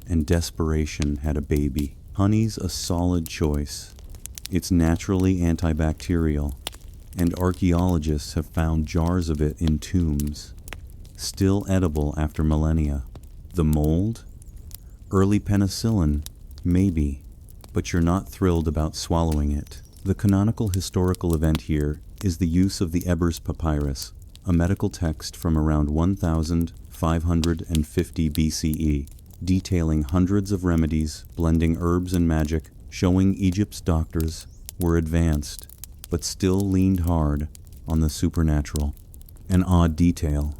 and desperation had a baby. Honey's a solid choice. It's naturally antibacterial, and archaeologists have found jars of it in tombs, still edible after millennia. The mold? Early penicillin, maybe, but you're not thrilled about swallowing it. The canonical historical event here is the use of the Ebers Papyrus, a medical text from around 1550 BCE, detailing hundreds of remedies, blending herbs and magic, showing Egypt's doctors were advanced, but still leaned hard on the supernatural. An odd detail: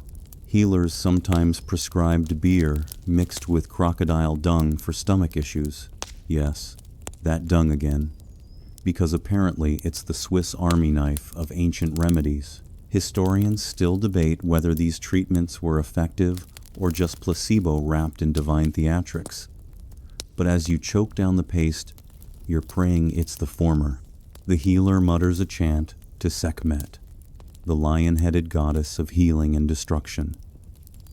healers sometimes prescribed beer mixed with crocodile dung for stomach issues. Yes, that dung again. Because apparently it's the Swiss Army knife of ancient remedies. Historians still debate whether these treatments were effective or just placebo wrapped in divine theatrics. But as you choke down the paste, you're praying it's the former. The healer mutters a chant to Sekhmet, the lion-headed goddess of healing and destruction,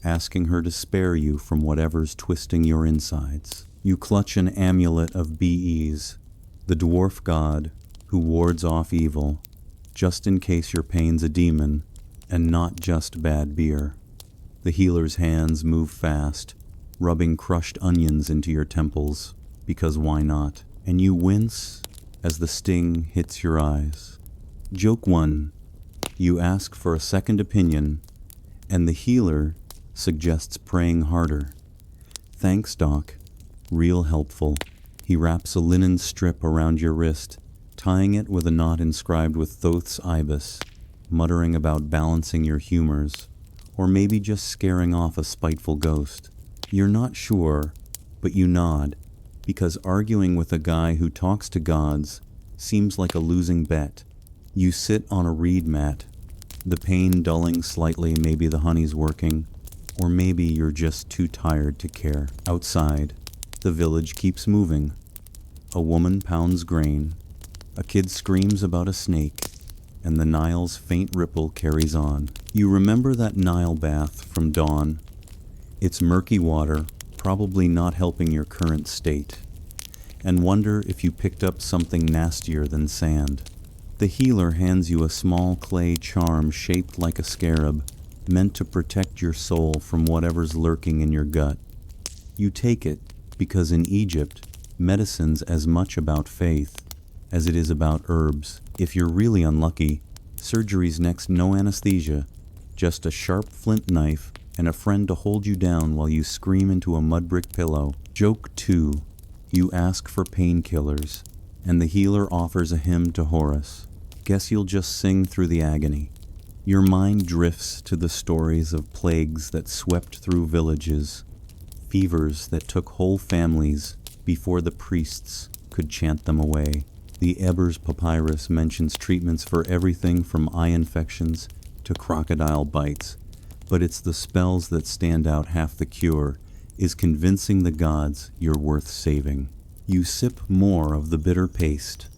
asking her to spare you from whatever's twisting your insides. You clutch an amulet of Bes, the dwarf god who wards off evil, just in case your pain's a demon and not just bad beer. The healer's hands move fast, rubbing crushed onions into your temples, because why not? And you wince as the sting hits your eyes. Joke 1. You ask for a second opinion, and the healer suggests praying harder. Thanks, Doc. Real helpful. He wraps a linen strip around your wrist, tying it with a knot inscribed with Thoth's ibis, muttering about balancing your humors, or maybe just scaring off a spiteful ghost. You're not sure, but you nod, because arguing with a guy who talks to gods seems like a losing bet. You sit on a reed mat, the pain dulling slightly. Maybe the honey's working, or maybe you're just too tired to care. Outside, the village keeps moving. A woman pounds grain, a kid screams about a snake, and the Nile's faint ripple carries on. You remember that Nile bath from dawn, its murky water probably not helping your current state, and wonder if you picked up something nastier than sand. The healer hands you a small clay charm shaped like a scarab, meant to protect your soul from whatever's lurking in your gut. You take it because in Egypt, medicine's as much about faith as it is about herbs. If you're really unlucky, surgery's next no anesthesia, just a sharp flint knife and a friend to hold you down while you scream into a mud brick pillow. Joke 2. You ask for painkillers, and the healer offers a hymn to Horus. Guess you'll just sing through the agony. Your mind drifts to the stories of plagues that swept through villages, fevers that took whole families before the priests could chant them away. The Ebers Papyrus mentions treatments for everything from eye infections to crocodile bites, But it's the spells that stand out half the cure, is convincing the gods you're worth saving. You sip more of the bitter paste,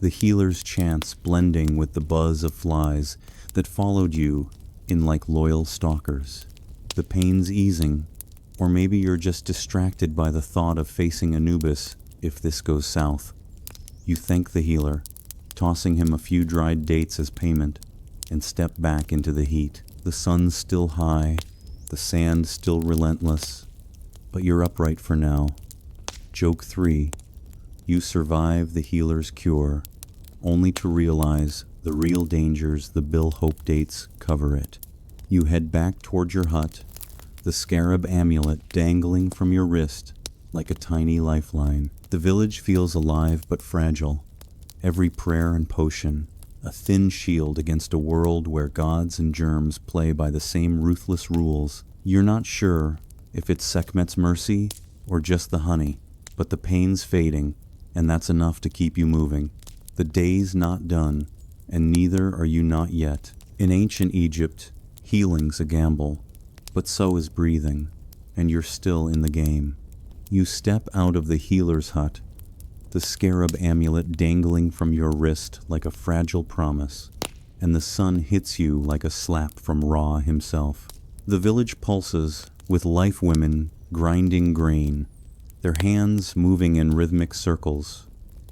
the healer's chants blending with the buzz of flies that followed you in like loyal stalkers. The pain's easing, or maybe you're just distracted by the thought of facing Anubis if this goes south. You thank the healer, tossing him a few dried dates as payment, and step back into the heat. The sun's still high, the sand still relentless, but you're upright for now. Joke 3. You survive the healer's cure, only to realize the real dangers the Bill Hope dates cover it. You head back toward your hut, the scarab amulet dangling from your wrist like a tiny lifeline. The village feels alive but fragile. Every prayer and potion, a thin shield against a world where gods and germs play by the same ruthless rules. You're not sure if it's Sekhmet's mercy or just the honey, but the pain's fading, and that's enough to keep you moving. The day's not done, and neither are you not yet. In ancient Egypt, healing's a gamble, but so is breathing, and you're still in the game. You step out of the healer's hut, the scarab amulet dangling from your wrist like a fragile promise, and the sun hits you like a slap from Ra himself. The village pulses with life women grinding grain, their hands moving in rhythmic circles,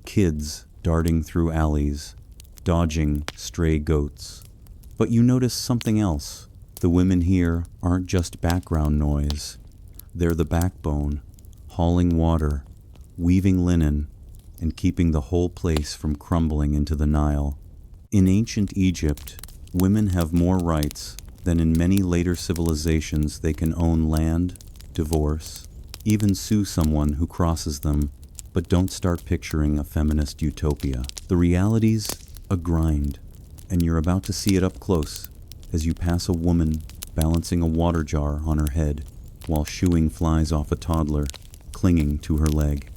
kids darting through alleys, dodging stray goats. But you notice something else. The women here aren't just background noise. They're the backbone, hauling water, weaving linen, and keeping the whole place from crumbling into the Nile. In ancient Egypt, women have more rights than in many later civilizations. They can own land, divorce, even sue someone who crosses them. But don't start picturing a feminist utopia. The reality's a grind, and you're about to see it up close as you pass a woman balancing a water jar on her head while shooing flies off a toddler clinging to her leg.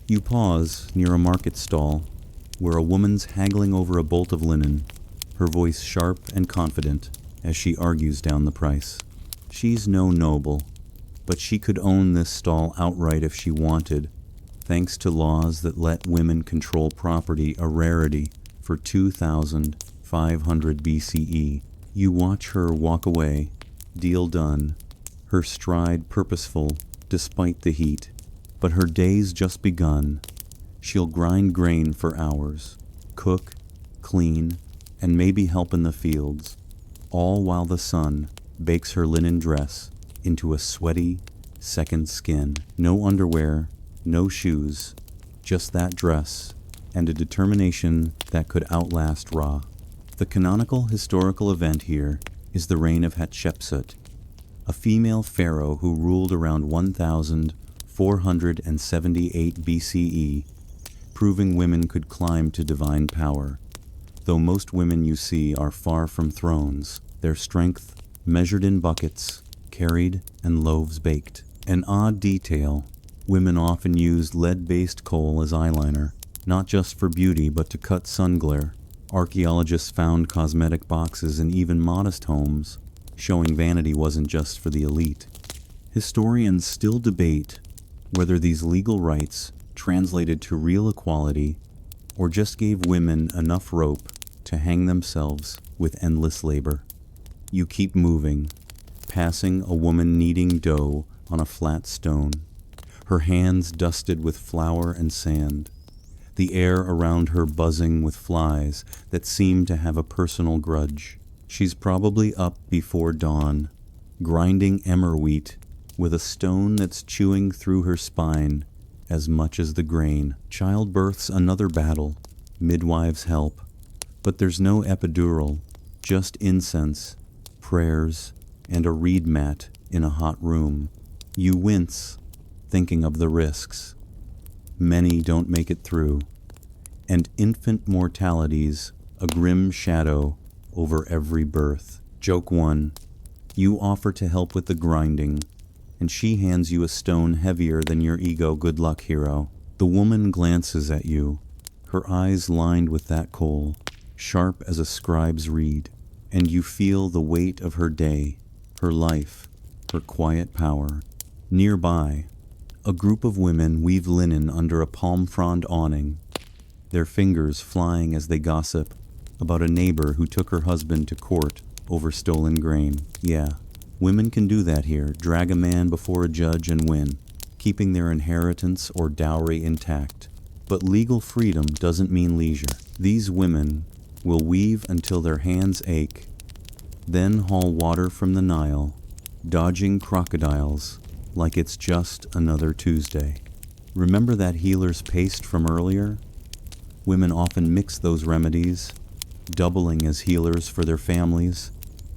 You pause near a market stall where a woman's haggling over a bolt of linen, her voice sharp and confident as she argues down the price. She's no noble, but she could own this stall outright if she wanted, thanks to laws that let women control property, a rarity for 2,500 BCE. You watch her walk away, deal done, her stride purposeful despite the heat. But her day's just begun. She'll grind grain for hours, cook, clean, and maybe help in the fields, all while the sun bakes her linen dress into a sweaty second skin. No underwear, no shoes, just that dress, and a determination that could outlast Ra. The canonical historical event here is the reign of Hatshepsut, a female pharaoh who ruled around 1478 BCE, proving women could climb to divine power. Though most women you see are far from thrones, their strength measured in buckets, carried, and loaves baked. An odd detail, women often used lead-based coal as eyeliner, not just for beauty but to cut sun glare. Archaeologists found cosmetic boxes in even modest homes, showing vanity wasn't just for the elite. Historians still debate whether these legal rights translated to real equality or just gave women enough rope to hang themselves with endless labor. You keep moving, passing a woman kneading dough on a flat stone, her hands dusted with flour and sand, the air around her buzzing with flies that seem to have a personal grudge. She's probably up before dawn, grinding emmer wheat with a stone that's chewing through her spine as much as the grain. Childbirth's another battle, midwives help, but there's no epidural, just incense, prayers, and a reed mat in a hot room. You wince, thinking of the risks. Many don't make it through, and infant mortality's a grim shadow over every birth. Joke 1. You offer to help with the grinding, and she hands you a stone heavier than your ego. Good luck, hero. The woman glances at you, her eyes lined with that coal, sharp as a scribe's reed, and you feel the weight of her day, her life, her quiet power. Nearby, a group of women weave linen under a palm frond awning, their fingers flying as they gossip about a neighbor who took her husband to court over stolen grain. Yeah, women can do that here, drag a man before a judge and win, keeping their inheritance or dowry intact. But legal freedom doesn't mean leisure. These women will weave until their hands ache, then haul water from the Nile, dodging crocodiles like it's just another Tuesday. Remember that healer's paste from earlier? Women often mix those remedies, doubling as healers for their families,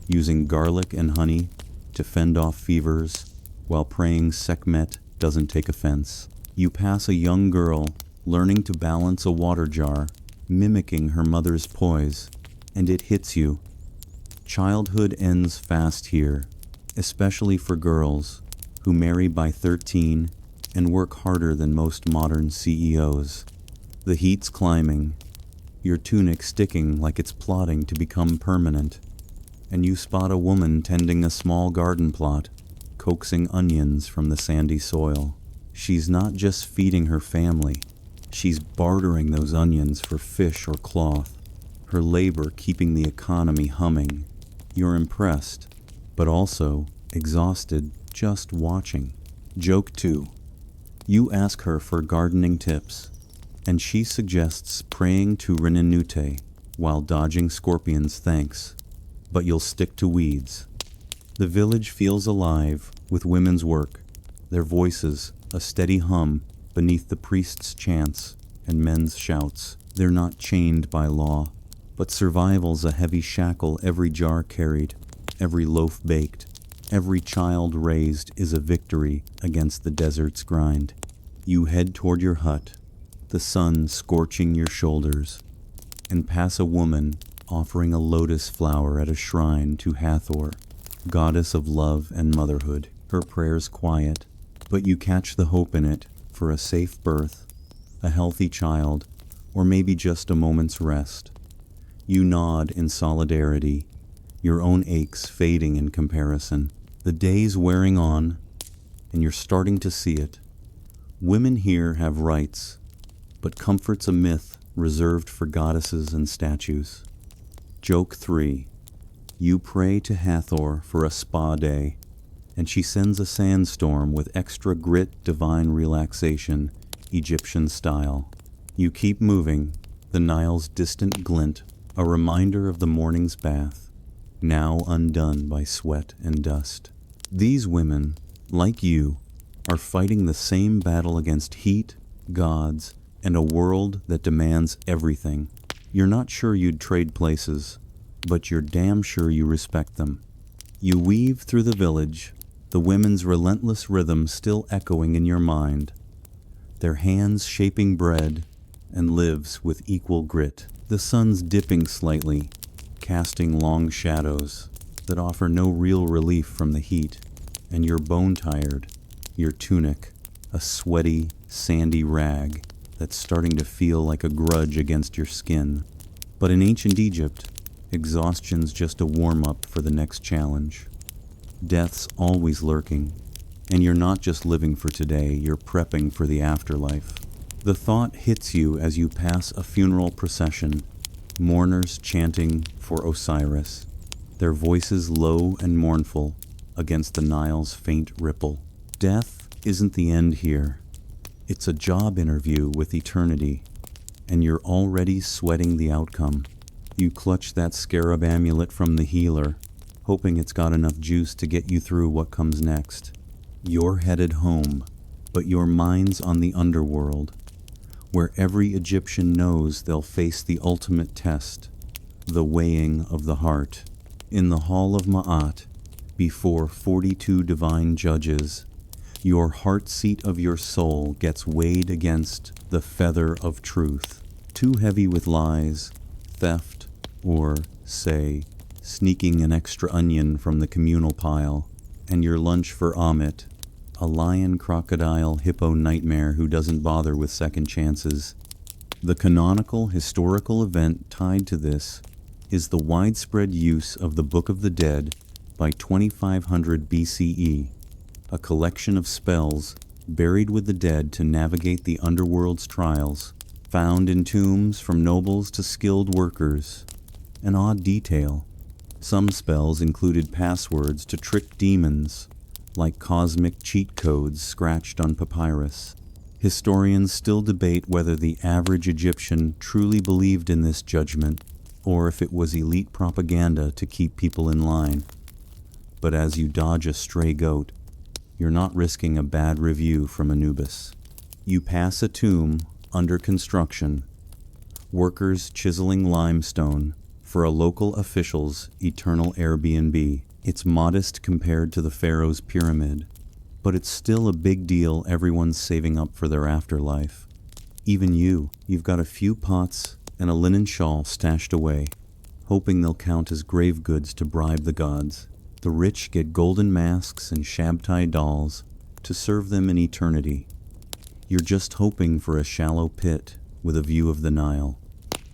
using garlic and honey to fend off fevers, while praying Sekhmet doesn't take offense. You pass a young girl learning to balance a water jar, mimicking her mother's poise, and it hits you. Childhood ends fast here, especially for girls who marry by 13 and work harder than most modern CEOs. The heat's climbing, your tunic sticking like it's plotting to become permanent, and you spot a woman tending a small garden plot, coaxing onions from the sandy soil. She's not just feeding her family, she's bartering those onions for fish or cloth, her labor keeping the economy humming. You're impressed, but also exhausted just watching. Joke 2. You ask her for gardening tips, and she suggests praying to Renanute while dodging scorpions. Thanks, but you'll stick to weeds. The village feels alive with women's work, their voices a steady hum beneath the priest's chants and men's shouts. They're not chained by law, but survival's a heavy shackle. Every jar carried, every loaf baked, every child raised is a victory against the desert's grind. You head toward your hut, the sun scorching your shoulders, and pass a woman offering a lotus flower at a shrine to Hathor, goddess of love and motherhood. Her prayers quiet, but you catch the hope in it for a safe birth, a healthy child, or maybe just a moment's rest. You nod in solidarity, your own aches fading in comparison. The day's wearing on, and you're starting to see it. Women here have rights, but comfort's a myth reserved for goddesses and statues. Joke 3. You pray to Hathor for a spa day, and she sends a sandstorm with extra grit, divine relaxation, Egyptian style. You keep moving, the Nile's distant glint, a reminder of the morning's bath, now undone by sweat and dust. These women, like you, are fighting the same battle against heat, gods, and a world that demands everything. You're not sure you'd trade places, but you're damn sure you respect them. You weave through the village, the women's relentless rhythm still echoing in your mind, their hands shaping bread and lives with equal grit. The sun's dipping slightly, casting long shadows that offer no real relief from the heat, and you're bone-tired, your tunic, a sweaty, sandy rag that's starting to feel like a grudge against your skin. But in ancient Egypt, exhaustion's just a warm-up for the next challenge. Death's always lurking, and you're not just living for today, you're prepping for the afterlife. The thought hits you as you pass a funeral procession, mourners chanting for Osiris, their voices low and mournful against the Nile's faint ripple. Death isn't the end here. It's a job interview with eternity, and you're already sweating the outcome. You clutch that scarab amulet from the healer, hoping it's got enough juice to get you through what comes next. You're headed home, but your mind's on the underworld, where every Egyptian knows they'll face the ultimate test, the weighing of the heart. In the hall of Ma'at, before 42 divine judges, your heart seat of your soul gets weighed against the feather of truth, too heavy with lies, theft, or, say, sneaking an extra onion from the communal pile, and your lunch for Amit, a lion, crocodile, hippo nightmare who doesn't bother with second chances. The canonical historical event tied to this is the widespread use of the Book of the Dead by 2500 BCE, a collection of spells buried with the dead to navigate the underworld's trials, found in tombs from nobles to skilled workers. An odd detail: some spells included passwords to trick demons, like cosmic cheat codes scratched on papyrus. Historians still debate whether the average Egyptian truly believed in this judgment, or if it was elite propaganda to keep people in line. But as you dodge a stray goat, you're not risking a bad review from Anubis. You pass a tomb under construction, workers chiseling limestone for a local official's eternal Airbnb. It's modest compared to the pharaoh's pyramid, but it's still a big deal. Everyone's saving up for their afterlife. Even you've got a few pots and a linen shawl stashed away, hoping they'll count as grave goods to bribe the gods. The rich get golden masks and shabtai dolls to serve them in eternity. You're just hoping for a shallow pit with a view of the Nile.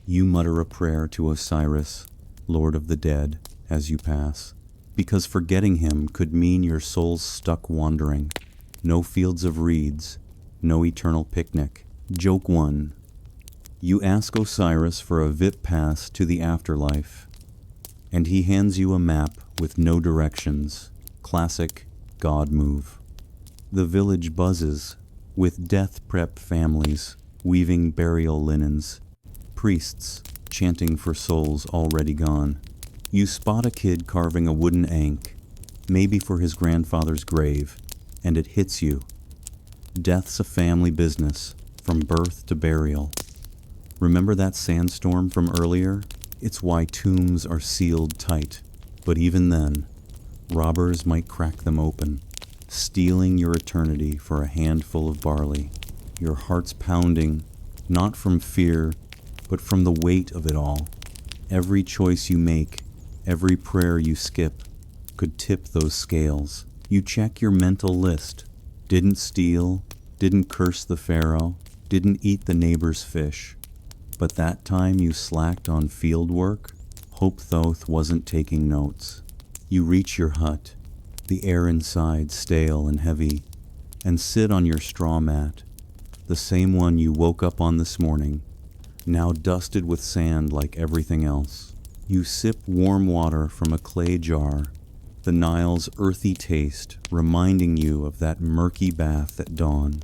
You mutter a prayer to Osiris, Lord of the Dead, as you pass, because forgetting him could mean your soul's stuck wandering. No fields of reeds, no eternal picnic. Joke 1. You ask Osiris for a VIP pass to the afterlife, and he hands you a map with no directions. Classic God move. The village buzzes with death prep families weaving burial linens, priests chanting for souls already gone. You spot a kid carving a wooden ankh, maybe for his grandfather's grave, and it hits you. Death's a family business, from birth to burial. Remember that sandstorm from earlier? It's why tombs are sealed tight. But even then, robbers might crack them open, stealing your eternity for a handful of barley. Your heart's pounding, not from fear, but from the weight of it all. Every choice you make, every prayer you skip, could tip those scales. You check your mental list. Didn't steal, didn't curse the pharaoh, didn't eat the neighbor's fish. But that time you slacked on field work, Hope Thoth wasn't taking notes. You reach your hut, the air inside stale and heavy, and sit on your straw mat, the same one you woke up on this morning, now dusted with sand like everything else. You sip warm water from a clay jar, the Nile's earthy taste reminding you of that murky bath at dawn.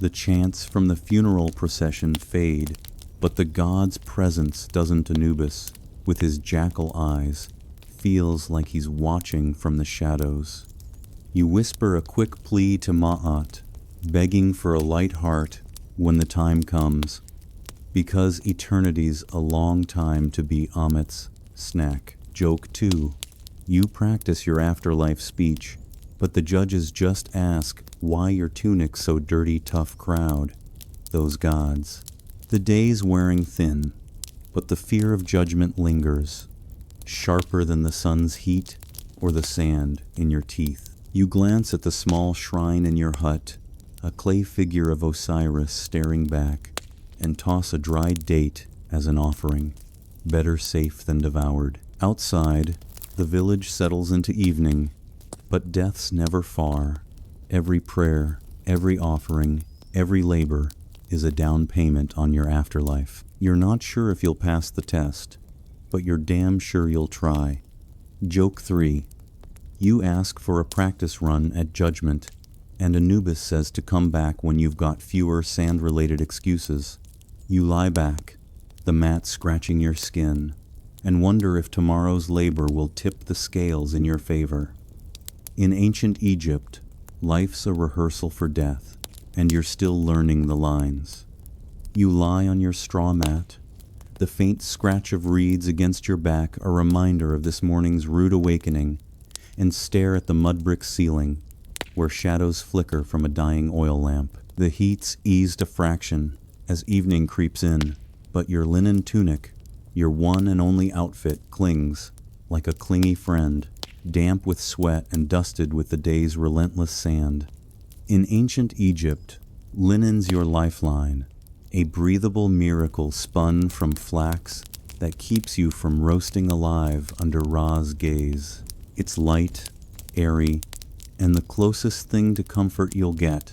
The chants from the funeral procession fade, but the god's presence doesn't. Anubis, with his jackal eyes, feels like he's watching from the shadows. You whisper a quick plea to Ma'at, begging for a light heart when the time comes, because eternity's a long time to be Amit's snack. Joke 2. You practice your afterlife speech, but the judges just ask why your tunic's so dirty. Tough crowd. Those gods. The day's wearing thin, but the fear of judgment lingers, sharper than the sun's heat or the sand in your teeth. You glance at the small shrine in your hut, a clay figure of Osiris staring back, and toss a dried date as an offering. Better safe than devoured. Outside, the village settles into evening, but death's never far. Every prayer, every offering, every labor is a down payment on your afterlife. You're not sure if you'll pass the test, but you're damn sure you'll try. Joke 3. You ask for a practice run at judgment, and Anubis says to come back when you've got fewer sand-related excuses. You lie back, the mat scratching your skin, and wonder if tomorrow's labor will tip the scales in your favor. In ancient Egypt, life's a rehearsal for death, and you're still learning the lines. You lie on your straw mat, the faint scratch of reeds against your back a reminder of this morning's rude awakening, and stare at the mud brick ceiling, where shadows flicker from a dying oil lamp. The heat's eased a fraction as evening creeps in, but your linen tunic, your one and only outfit, clings like a clingy friend, damp with sweat and dusted with the day's relentless sand. In ancient Egypt, linen's your lifeline, a breathable miracle spun from flax that keeps you from roasting alive under Ra's gaze. It's light, airy, and the closest thing to comfort you'll get.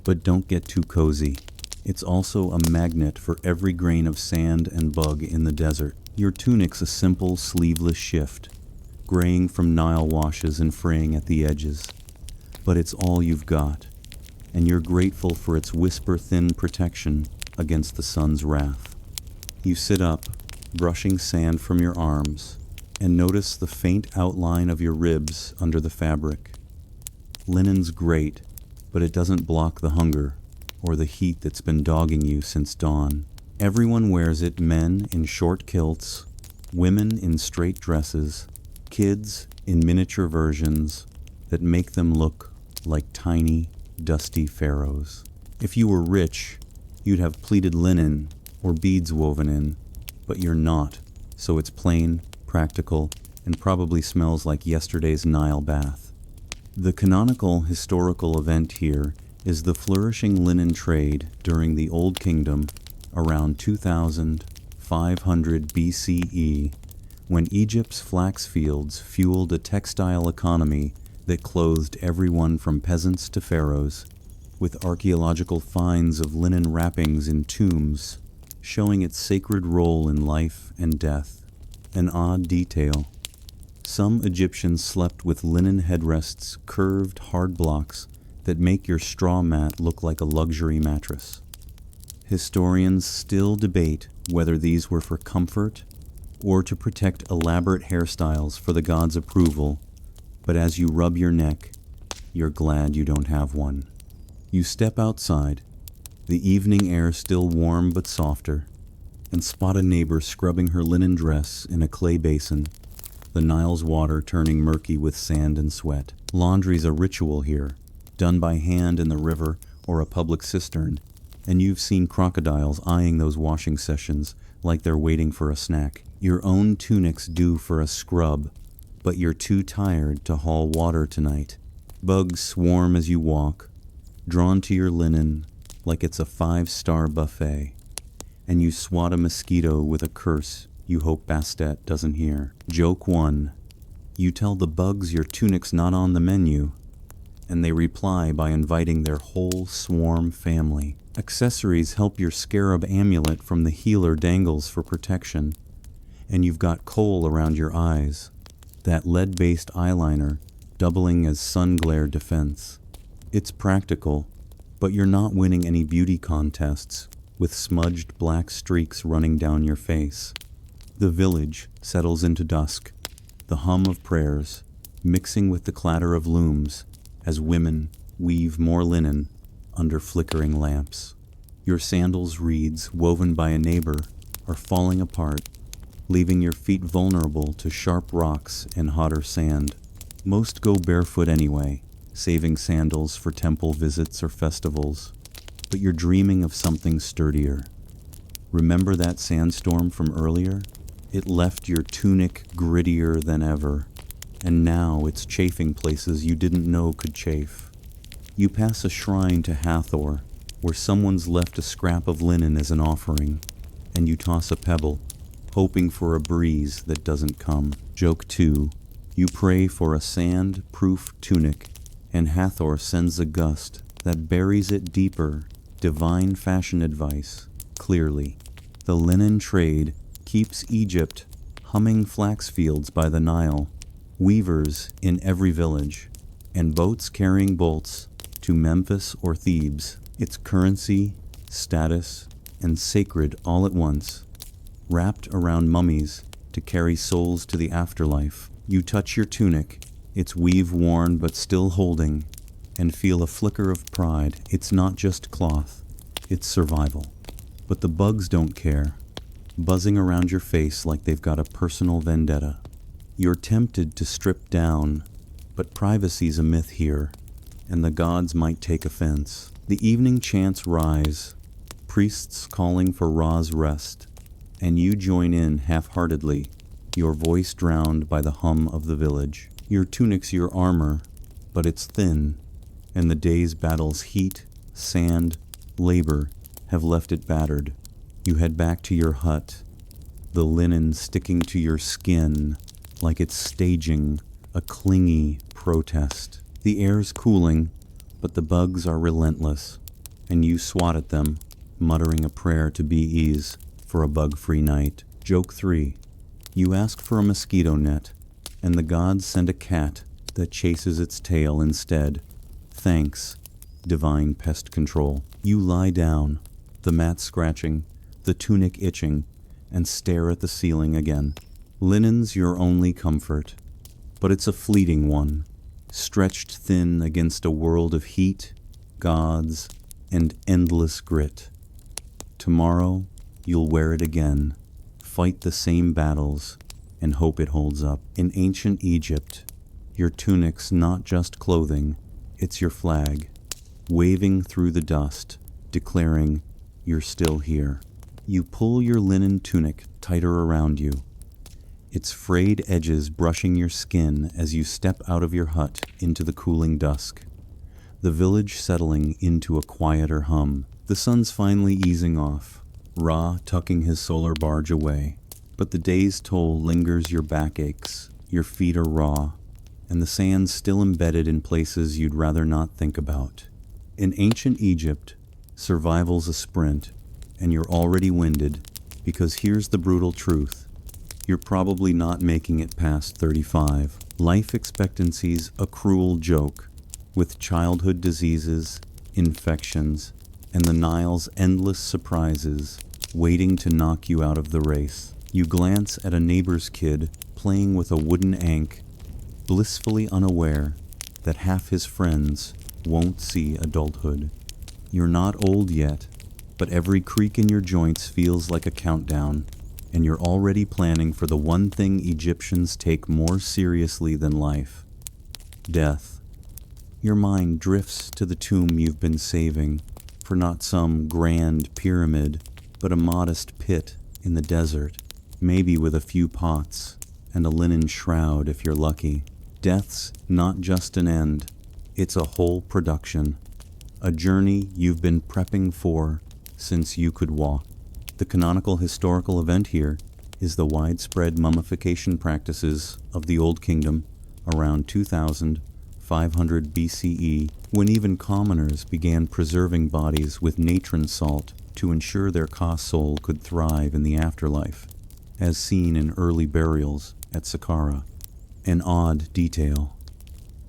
But don't get too cozy. It's also a magnet for every grain of sand and bug in the desert. Your tunic's a simple, sleeveless shift, graying from Nile washes and fraying at the edges. But it's all you've got, and you're grateful for its whisper-thin protection against the sun's wrath. You sit up, brushing sand from your arms, and notice the faint outline of your ribs under the fabric. Linen's great, but it doesn't block the hunger or the heat that's been dogging you since dawn. Everyone wears it, men in short kilts, women in straight dresses, kids in miniature versions that make them look like tiny, dusty pharaohs. If you were rich, you'd have pleated linen or beads woven in, but you're not, so it's plain, practical, and probably smells like yesterday's Nile bath. The canonical historical event here is the flourishing linen trade during the Old Kingdom around 2500 BCE, when Egypt's flax fields fueled a textile economy that clothed everyone from peasants to pharaohs, with archaeological finds of linen wrappings in tombs showing its sacred role in life and death. An odd detail. Some Egyptians slept with linen headrests, curved hard blocks that make your straw mat look like a luxury mattress. Historians still debate whether these were for comfort or to protect elaborate hairstyles for the gods' approval, but as you rub your neck, you're glad you don't have one. You step outside, the evening air still warm but softer, and spot a neighbor scrubbing her linen dress in a clay basin, the Nile's water turning murky with sand and sweat. Laundry's a ritual here, done by hand in the river or a public cistern, and you've seen crocodiles eyeing those washing sessions like they're waiting for a snack. Your own tunic's due for a scrub, but you're too tired to haul water tonight. Bugs swarm as you walk, drawn to your linen like it's a 5-star buffet, and you swat a mosquito with a curse you hope Bastet doesn't hear. Joke 1. You tell the bugs your tunic's not on the menu, and they reply by inviting their whole swarm family. Accessories help your scarab amulet from the healer dangles for protection, and you've got kohl around your eyes, that lead-based eyeliner doubling as sun glare defense. It's practical, but you're not winning any beauty contests with smudged black streaks running down your face. The village settles into dusk, the hum of prayers mixing with the clatter of looms as women weave more linen under flickering lamps. Your sandals' reeds, woven by a neighbor, are falling apart, leaving your feet vulnerable to sharp rocks and hotter sand. Most go barefoot anyway, saving sandals for temple visits or festivals, but you're dreaming of something sturdier. Remember that sandstorm from earlier? It left your tunic grittier than ever, and now it's chafing places you didn't know could chafe. You pass a shrine to Hathor, where someone's left a scrap of linen as an offering, and you toss a pebble, hoping for a breeze that doesn't come. Joke 2. You pray for a sand-proof tunic, and Hathor sends a gust that buries it deeper. Divine fashion advice, clearly. The linen trade keeps Egypt humming flax fields by the Nile, weavers in every village, and boats carrying bolts to Memphis or Thebes. It's currency, status, and sacred all at once, wrapped around mummies to carry souls to the afterlife. You touch your tunic, its weave worn but still holding, and feel a flicker of pride. It's not just cloth, it's survival. But the bugs don't care, buzzing around your face like they've got a personal vendetta. You're tempted to strip down, but privacy's a myth here, and the gods might take offense. The evening chants rise, priests calling for Ra's rest, and you join in half-heartedly, your voice drowned by the hum of the village. Your tunic's your armor, but it's thin, and the day's battle's heat, sand, labor have left it battered. You head back to your hut, the linen sticking to your skin like it's staging a clingy protest. The air's cooling, but the bugs are relentless, and you swat at them, muttering a prayer to be ease for a bug-free night. Joke 3. You ask for a mosquito net, and the gods send a cat that chases its tail instead. Thanks, divine pest control. You lie down, the mat scratching, the tunic itching, and stare at the ceiling again. Linen's your only comfort, but it's a fleeting one, stretched thin against a world of heat, gods, and endless grit. Tomorrow, you'll wear it again, fight the same battles, and hope it holds up. In ancient Egypt, your tunic's not just clothing, it's your flag, waving through the dust, declaring you're still here. You pull your linen tunic tighter around you, its frayed edges brushing your skin as you step out of your hut into the cooling dusk. The village settling into a quieter hum. The sun's finally easing off, Ra tucking his solar barge away. But the day's toll lingers, your back aches, your feet are raw, and the sand's still embedded in places you'd rather not think about. In ancient Egypt, survival's a sprint, and you're already winded, because here's the brutal truth. You're probably not making it past 35. Life expectancy's a cruel joke, with childhood diseases, infections, and the Nile's endless surprises waiting to knock you out of the race. You glance at a neighbor's kid playing with a wooden ankh, blissfully unaware that half his friends won't see adulthood. You're not old yet, but every creak in your joints feels like a countdown, and you're already planning for the one thing Egyptians take more seriously than life: death. Your mind drifts to the tomb you've been saving for not some grand pyramid, but a modest pit in the desert, maybe with a few pots and a linen shroud if you're lucky. Death's not just an end, it's a whole production, a journey you've been prepping for since you could walk. The canonical historical event here is the widespread mummification practices of the Old Kingdom around 2500 BCE, when even commoners began preserving bodies with natron salt to ensure their soul could thrive in the afterlife, as seen in early burials at Saqqara. An odd detail: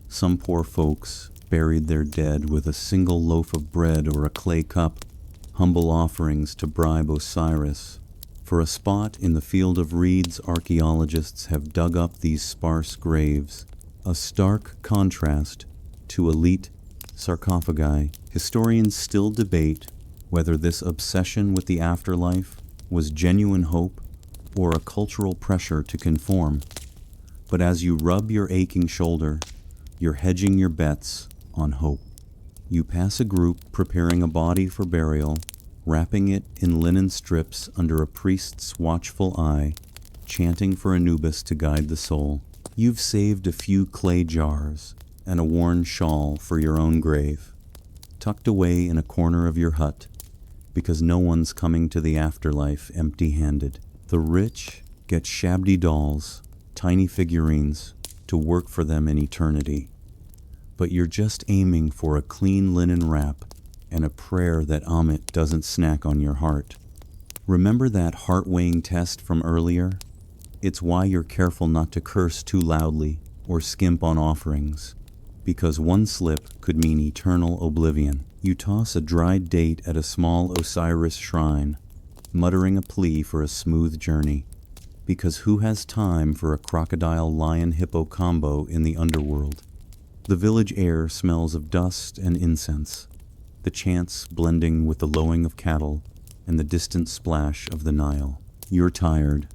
some poor folks buried their dead with a single loaf of bread or a clay cup, humble offerings to bribe Osiris. For a spot in the field of reeds, archaeologists have dug up these sparse graves, a stark contrast to elite sarcophagi. Historians still debate whether this obsession with the afterlife was genuine hope or a cultural pressure to conform. But as you rub your aching shoulder, you're hedging your bets on hope. You pass a group preparing a body for burial, wrapping it in linen strips under a priest's watchful eye, chanting for Anubis to guide the soul. You've saved a few clay jars and a worn shawl for your own grave, tucked away in a corner of your hut, because no one's coming to the afterlife empty-handed. The rich get shabby dolls, tiny figurines, to work for them in eternity. But you're just aiming for a clean linen wrap and a prayer that Amit doesn't snack on your heart. Remember that heart-weighing test from earlier? It's why you're careful not to curse too loudly or skimp on offerings, because one slip could mean eternal oblivion. You toss a dried date at a small Osiris shrine, muttering a plea for a smooth journey, because who has time for a crocodile-lion-hippo combo in the underworld? The village air smells of dust and incense, the chants blending with the lowing of cattle and the distant splash of the Nile. You're tired,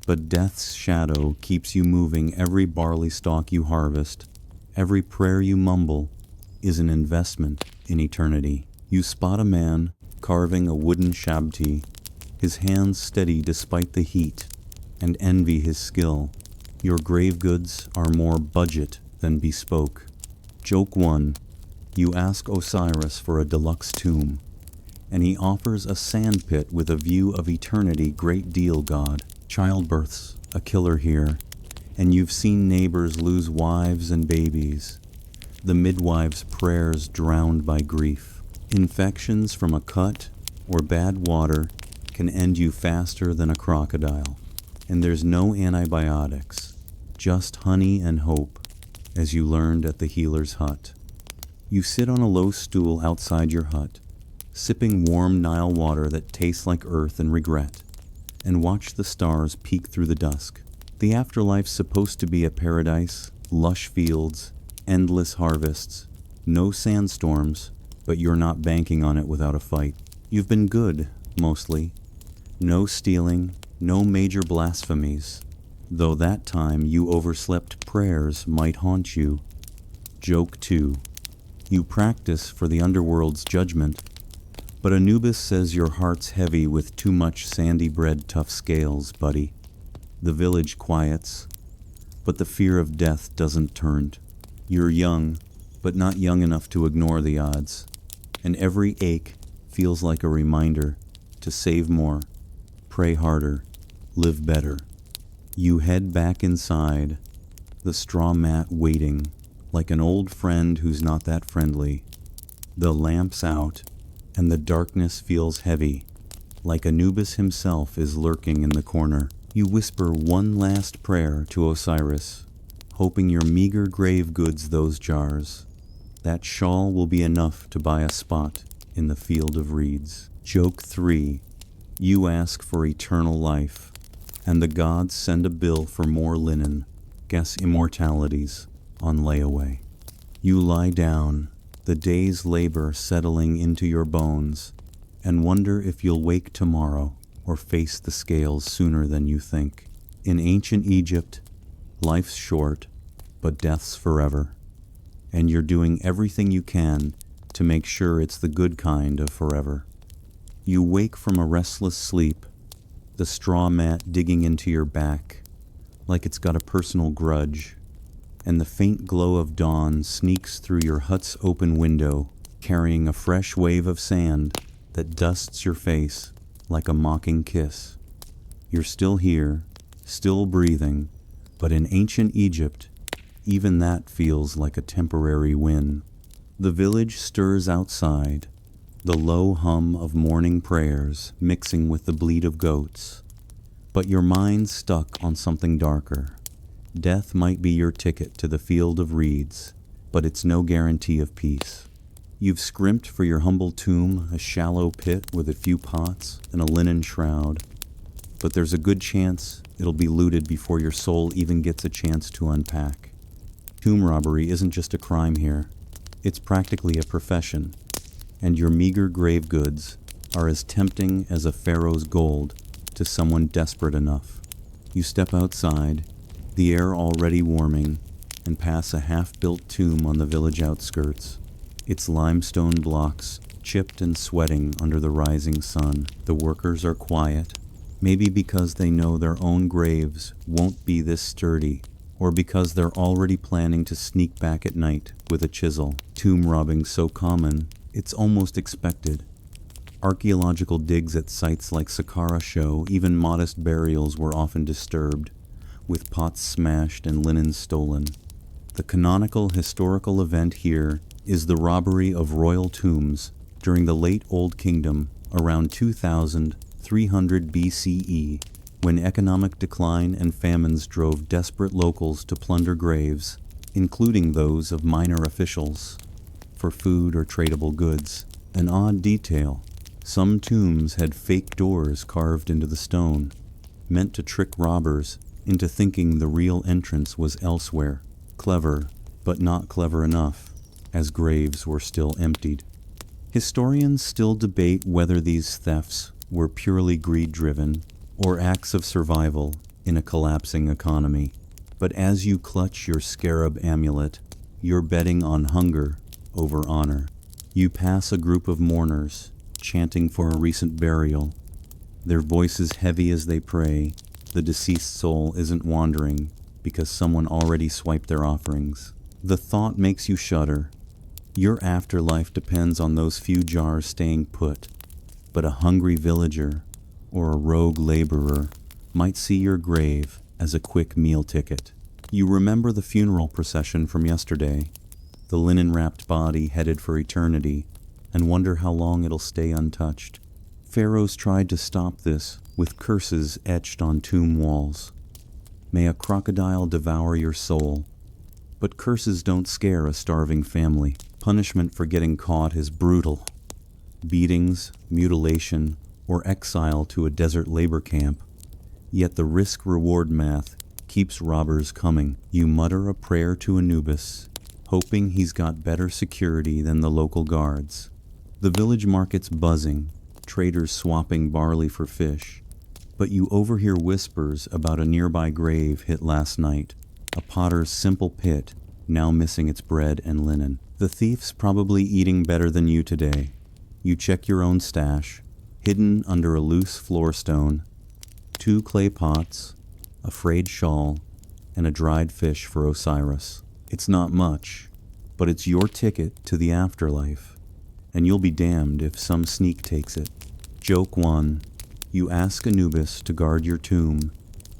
but death's shadow keeps you moving. Every barley stalk you harvest, every prayer you mumble, is an investment in eternity. You spot a man carving a wooden shabti, his hands steady despite the heat, and envy his skill. Your grave goods are more budget than bespoke. Joke 1. You ask Osiris for a deluxe tomb, and he offers a sandpit with a view of eternity. Great deal, God. Childbirth's a killer here, And you've seen neighbors lose wives and babies, the midwives' prayers drowned by grief. Infections from a cut or bad water can end you faster than a crocodile. And there's no antibiotics, just honey and hope, as you learned at the healer's hut. You sit on a low stool outside your hut, sipping warm Nile water that tastes like earth and regret, and watch the stars peek through the dusk. The afterlife's supposed to be a paradise, lush fields, endless harvests, no sandstorms, but you're not banking on it without a fight. You've been good, mostly. No stealing, no major blasphemies, though that time you overslept prayers might haunt you. Joke 2. You practice for the underworld's judgment, but Anubis says your heart's heavy with too much sandy bread tough scales, buddy. The village quiets, but the fear of death doesn't turn. You're young, but not young enough to ignore the odds, and every ache feels like a reminder to save more, pray harder, live better. You head back inside, the straw mat waiting, like an old friend who's not that friendly. The lamp's out, and the darkness feels heavy, like Anubis himself is lurking in the corner. You whisper one last prayer to Osiris, hoping your meager grave goods those jars. That shawl will be enough to buy a spot in the field of reeds. Joke 3. You ask for eternal life, and the gods send a bill for more linen, guess immortalities, on layaway. You lie down, the day's labor settling into your bones, and wonder if you'll wake tomorrow or face the scales sooner than you think. In ancient Egypt, life's short, but death's forever, and you're doing everything you can to make sure it's the good kind of forever. You wake from a restless sleep, the straw mat digging into your back, like it's got a personal grudge, and the faint glow of dawn sneaks through your hut's open window, carrying a fresh wave of sand that dusts your face like a mocking kiss. You're still here, still breathing, but in ancient Egypt, even that feels like a temporary win. The village stirs outside, the low hum of morning prayers mixing with the bleat of goats. But your mind's stuck on something darker. Death might be your ticket to the field of reeds, but it's no guarantee of peace. You've scrimped for your humble tomb a shallow pit with a few pots and a linen shroud, but there's a good chance it'll be looted before your soul even gets a chance to unpack. Tomb robbery isn't just a crime here, it's practically a profession, and your meager grave goods are as tempting as a pharaoh's gold to someone desperate enough. You step outside, the air already warming, and pass a half-built tomb on the village outskirts. Its limestone blocks chipped and sweating under the rising sun. The workers are quiet, maybe because they know their own graves won't be this sturdy, or because they're already planning to sneak back at night with a chisel. Tomb robbing so common, it's almost expected. Archaeological digs at sites like Saqqara show even modest burials were often disturbed, with pots smashed and linen stolen. The canonical historical event here is the robbery of royal tombs during the late Old Kingdom around 2300 BCE, when economic decline and famines drove desperate locals to plunder graves, including those of minor officials, for food or tradable goods. An odd detail: some tombs had fake doors carved into the stone, meant to trick robbers into thinking the real entrance was elsewhere. Clever, but not clever enough, as graves were still emptied. Historians still debate whether these thefts were purely greed-driven or acts of survival in a collapsing economy. But as you clutch your scarab amulet, you're betting on hunger over honor. You pass a group of mourners, chanting for a recent burial, their voices heavy as they pray. The deceased soul isn't wandering because someone already swiped their offerings. The thought makes you shudder. Your afterlife depends on those few jars staying put, but a hungry villager or a rogue laborer might see your grave as a quick meal ticket. You remember the funeral procession from yesterday, the linen-wrapped body headed for eternity, and wonder how long it'll stay untouched. Pharaohs tried to stop this with curses etched on tomb walls. May a crocodile devour your soul. But curses don't scare a starving family. Punishment for getting caught is brutal. Beatings, mutilation, or exile to a desert labor camp. Yet the risk-reward math keeps robbers coming. You mutter a prayer to Anubis, hoping he's got better security than the local guards. The village market's buzzing, traders swapping barley for fish. But you overhear whispers about a nearby grave hit last night, a potter's simple pit, now missing its bread and linen. The thief's probably eating better than you today. You check your own stash, hidden under a loose floor stone, 2 clay pots, a frayed shawl, and a dried fish for Osiris. It's not much, but it's your ticket to the afterlife, and you'll be damned if some sneak takes it. Joke 1. You ask Anubis to guard your tomb,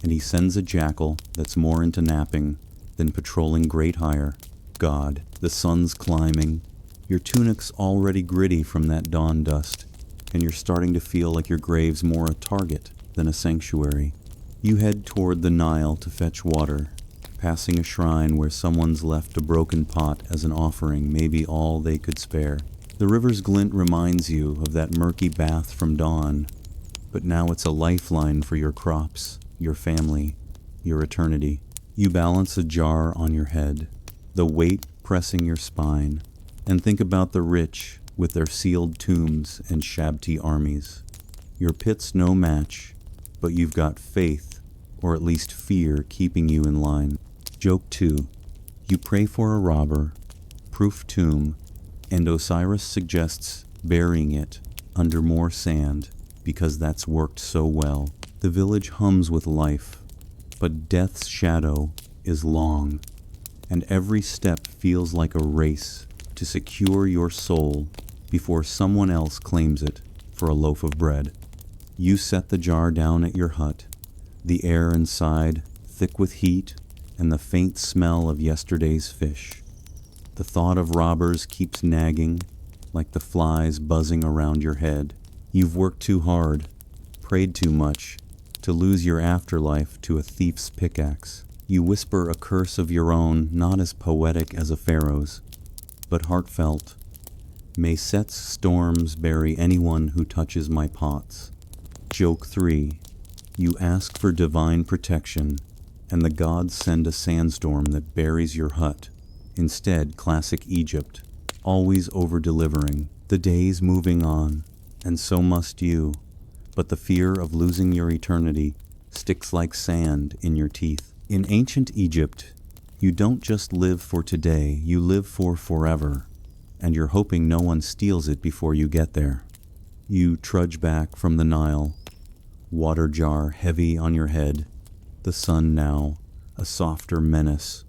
and he sends a jackal that's more into napping than patrolling Great Hire. God, the sun's climbing. Your tunic's already gritty from that dawn dust, and you're starting to feel like your grave's more a target than a sanctuary. You head toward the Nile to fetch water, passing a shrine where someone's left a broken pot as an offering, maybe all they could spare. The river's glint reminds you of that murky bath from dawn, but now it's a lifeline for your crops, your family, your eternity. You balance a jar on your head, the weight pressing your spine, and think about the rich with their sealed tombs and Shabti armies. Your pit's no match, but you've got faith, or at least fear, keeping you in line. Joke 2. You pray for a robber, proof tomb, and Osiris suggests burying it under more sand because that's worked so well. The village hums with life, but death's shadow is long, and every step feels like a race to secure your soul before someone else claims it for a loaf of bread. You set the jar down at your hut, the air inside thick with heat and the faint smell of yesterday's fish. The thought of robbers keeps nagging like the flies buzzing around your head. You've worked too hard, prayed too much, to lose your afterlife to a thief's pickaxe. You whisper a curse of your own, not as poetic as a pharaoh's, but heartfelt. May Set's storms bury anyone who touches my pots. Joke 3. You ask for divine protection, and the gods send a sandstorm that buries your hut. Instead, classic Egypt, always over-delivering, the days moving on, and so must you. But the fear of losing your eternity sticks like sand in your teeth. In ancient Egypt, you don't just live for today, you live for forever, and you're hoping no one steals it before you get there. You trudge back from the Nile, water jar heavy on your head, the sun now a softer menace,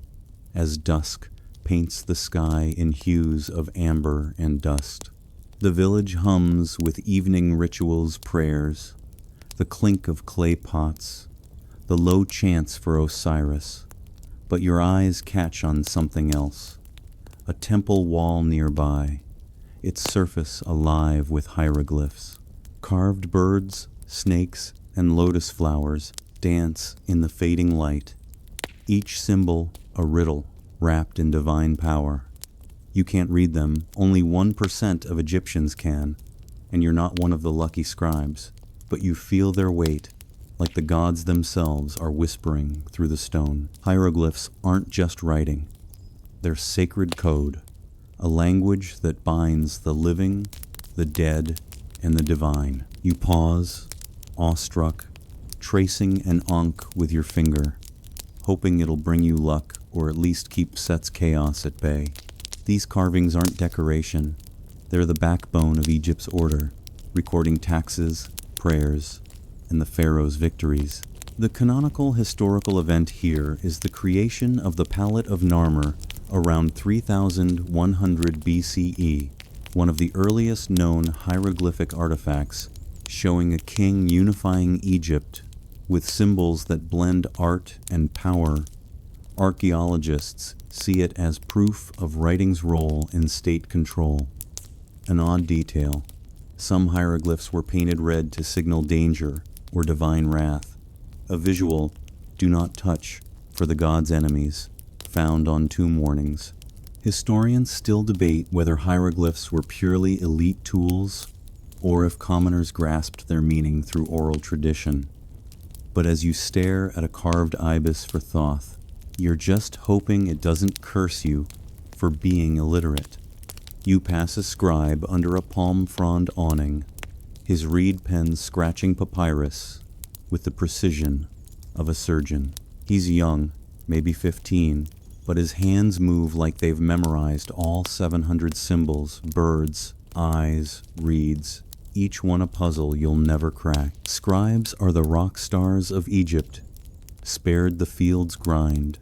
as dusk paints the sky in hues of amber and dust. The village hums with evening rituals, prayers, the clink of clay pots, the low chants for Osiris. But your eyes catch on something else, a temple wall nearby, its surface alive with hieroglyphs. Carved birds, snakes, and lotus flowers dance in the fading light, each symbol a riddle wrapped in divine power. You can't read them, only 1% of Egyptians can, and you're not one of the lucky scribes, but you feel their weight, like the gods themselves are whispering through the stone. Hieroglyphs aren't just writing, they're sacred code, a language that binds the living, the dead, and the divine. You pause, awestruck, tracing an ankh with your finger, hoping it'll bring you luck or at least keep Set's chaos at bay. These carvings aren't decoration, they're the backbone of Egypt's order, recording taxes, prayers, and the pharaoh's victories. The canonical historical event here is the creation of the Palette of Narmer around 3100 BCE, one of the earliest known hieroglyphic artifacts showing a king unifying Egypt with symbols that blend art and power, Archaeologists see it as proof of writing's role in state control. An odd detail: some hieroglyphs were painted red to signal danger or divine wrath, a visual "do not touch" for the god's enemies, found on tomb warnings. Historians still debate whether hieroglyphs were purely elite tools or if commoners grasped their meaning through oral tradition. But as you stare at a carved ibis for Thoth, you're just hoping it doesn't curse you for being illiterate. You pass a scribe under a palm frond awning, his reed pen scratching papyrus with the precision of a surgeon. He's young, maybe 15, but his hands move like they've memorized all 700 symbols, birds, eyes, reeds, each one a puzzle you'll never crack. Scribes are the rock stars of Egypt, spared the field's grind,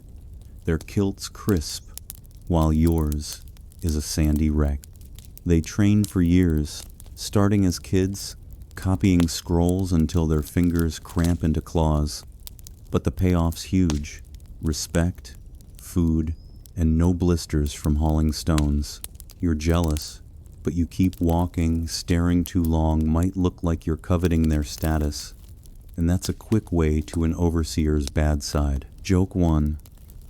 their kilts crisp, while yours is a sandy wreck. They train for years, starting as kids, copying scrolls until their fingers cramp into claws. But the payoff's huge: respect, food, and no blisters from hauling stones. You're jealous, but you keep walking. Staring too long might look like you're coveting their status, and that's a quick way to an overseer's bad side. Joke 1.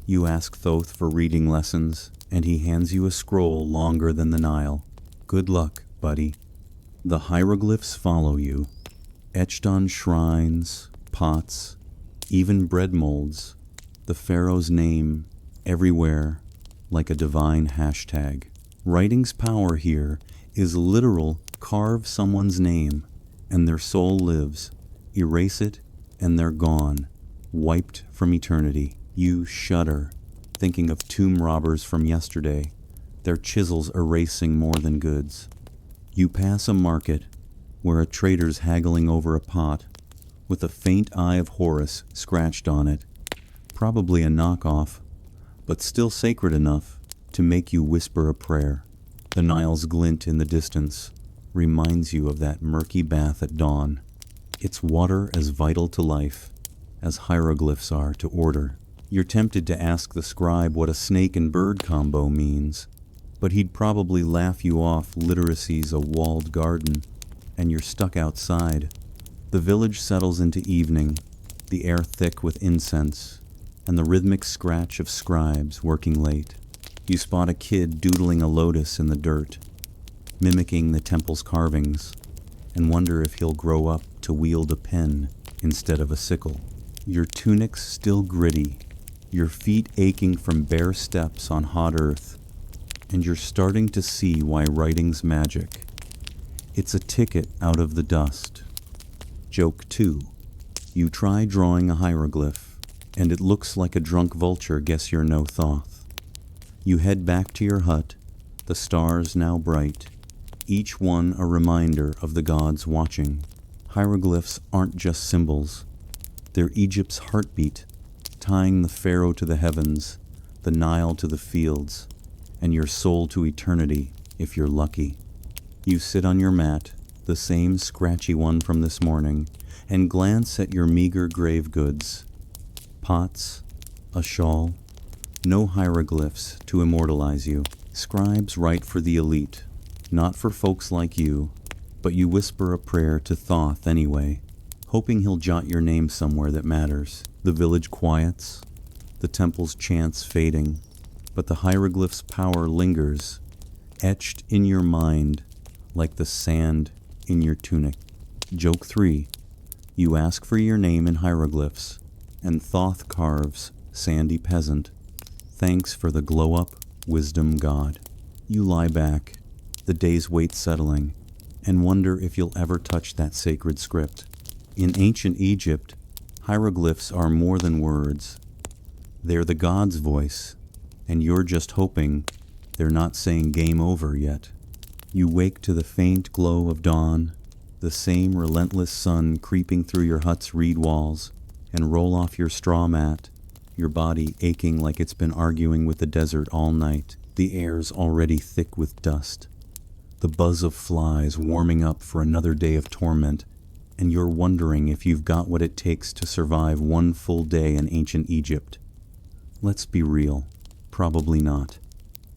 You ask Thoth for reading lessons, and he hands you a scroll longer than the Nile. Good luck, buddy. The hieroglyphs follow you, etched on shrines, pots, even bread molds. The pharaoh's name everywhere, like a divine hashtag. Writing's power here is literal. Carve someone's name, and their soul lives. Erase it, and they're gone, wiped from eternity. You shudder, thinking of tomb robbers from yesterday, their chisels erasing more than goods. You pass a market where a trader's haggling over a pot with a faint eye of Horus scratched on it, probably a knockoff, but still sacred enough to make you whisper a prayer. The Nile's glint in the distance reminds you of that murky bath at dawn, its water as vital to life as hieroglyphs are to order. You're tempted to ask the scribe what a snake and bird combo means, but he'd probably laugh you off. Literacy's a walled garden, and you're stuck outside. The village settles into evening, the air thick with incense, and the rhythmic scratch of scribes working late. You spot a kid doodling a lotus in the dirt, mimicking the temple's carvings, and wonder if he'll grow up to wield a pen instead of a sickle. Your tunic's still gritty, your feet aching from bare steps on hot earth, and you're starting to see why writing's magic. It's a ticket out of the dust. Joke 2. You try drawing a hieroglyph, and it looks like a drunk vulture. Guess you're no Thoth. You head back to your hut, the stars now bright, each one a reminder of the gods watching. Hieroglyphs aren't just symbols. They're Egypt's heartbeat, tying the pharaoh to the heavens, the Nile to the fields, and your soul to eternity if you're lucky. You sit on your mat, the same scratchy one from this morning, and glance at your meager grave goods. Pots, a shawl, no hieroglyphs to immortalize you. Scribes write for the elite, not for folks like you, but you whisper a prayer to Thoth anyway, hoping he'll jot your name somewhere that matters. The village quiets, the temple's chants fading, but the hieroglyph's power lingers, etched in your mind like the sand in your tunic. Joke 3. You ask for your name in hieroglyphs, and Thoth carves sandy peasant. Thanks for the glow-up, wisdom god. You lie back, the day's weight settling, and wonder if you'll ever touch that sacred script. In ancient Egypt, hieroglyphs are more than words. They're the god's voice, and you're just hoping they're not saying game over yet. You wake to the faint glow of dawn, the same relentless sun creeping through your hut's reed walls, and roll off your straw mat, your body aching like it's been arguing with the desert all night. The air's already thick with dust, the buzz of flies warming up for another day of torment, and you're wondering if you've got what it takes to survive one full day in ancient Egypt. Let's be real. Probably not.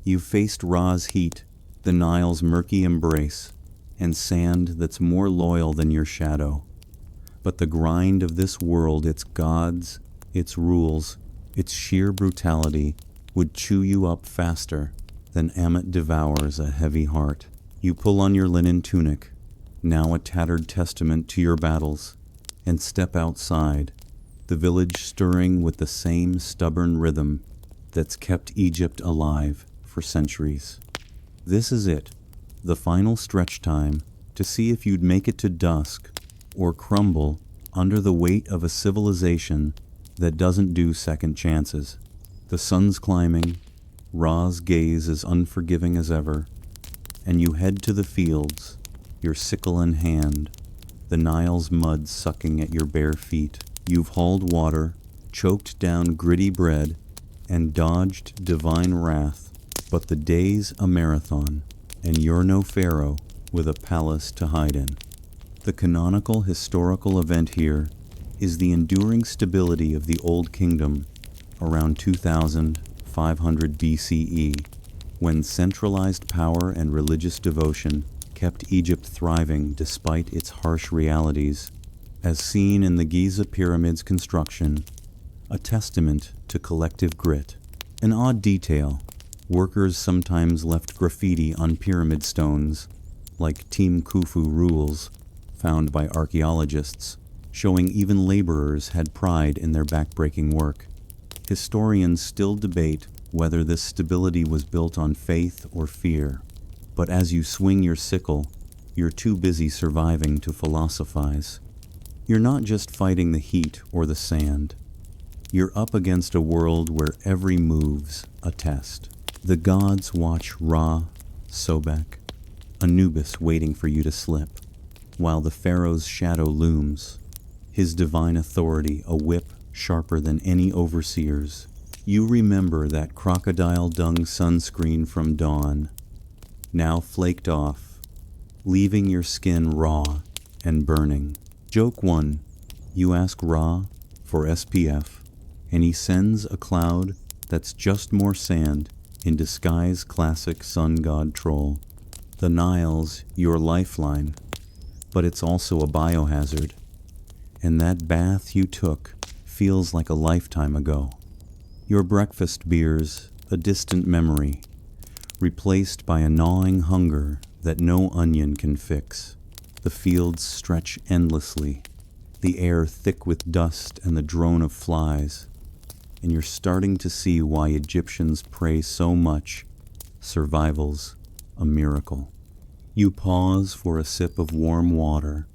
You've faced Ra's heat, the Nile's murky embrace, and sand that's more loyal than your shadow. But the grind of this world, its gods, its rules, its sheer brutality, would chew you up faster than Ammit devours a heavy heart. You pull on your linen tunic, now a tattered testament to your battles, and step outside, the village stirring with the same stubborn rhythm that's kept Egypt alive for centuries. This is it, the final stretch time to see if you'd make it to dusk or crumble under the weight of a civilization that doesn't do second chances. The sun's climbing, Ra's gaze is unforgiving as ever, and you head to the fields, your sickle in hand, the Nile's mud sucking at your bare feet. You've hauled water, choked down gritty bread, and dodged divine wrath, but the day's a marathon, and you're no pharaoh with a palace to hide in. The canonical historical event here is the enduring stability of the Old Kingdom around 2500 BCE, when centralized power and religious devotion kept Egypt thriving despite its harsh realities, as seen in the Giza Pyramid's construction, a testament to collective grit. An odd detail, workers sometimes left graffiti on pyramid stones, like Team Khufu rules, found by archaeologists, showing even laborers had pride in their backbreaking work. Historians still debate whether this stability was built on faith or fear, but as you swing your sickle, you're too busy surviving to philosophize. You're not just fighting the heat or the sand. You're up against a world where every move's a test. The gods watch Ra, Sobek, Anubis waiting for you to slip, while the pharaoh's shadow looms, his divine authority a whip sharper than any overseer's. You remember that crocodile dung sunscreen from dawn, now flaked off, leaving your skin raw and burning. Joke 1. You ask Ra for SPF, and he sends a cloud that's just more sand in disguise. Classic sun god troll. The Nile's your lifeline, but it's also a biohazard, and that bath you took feels like a lifetime ago. Your breakfast beer's a distant memory, replaced by a gnawing hunger that no onion can fix. The fields stretch endlessly, the air thick with dust and the drone of flies, and you're starting to see why Egyptians pray so much. Survival's a miracle. You pause for a sip of warm water,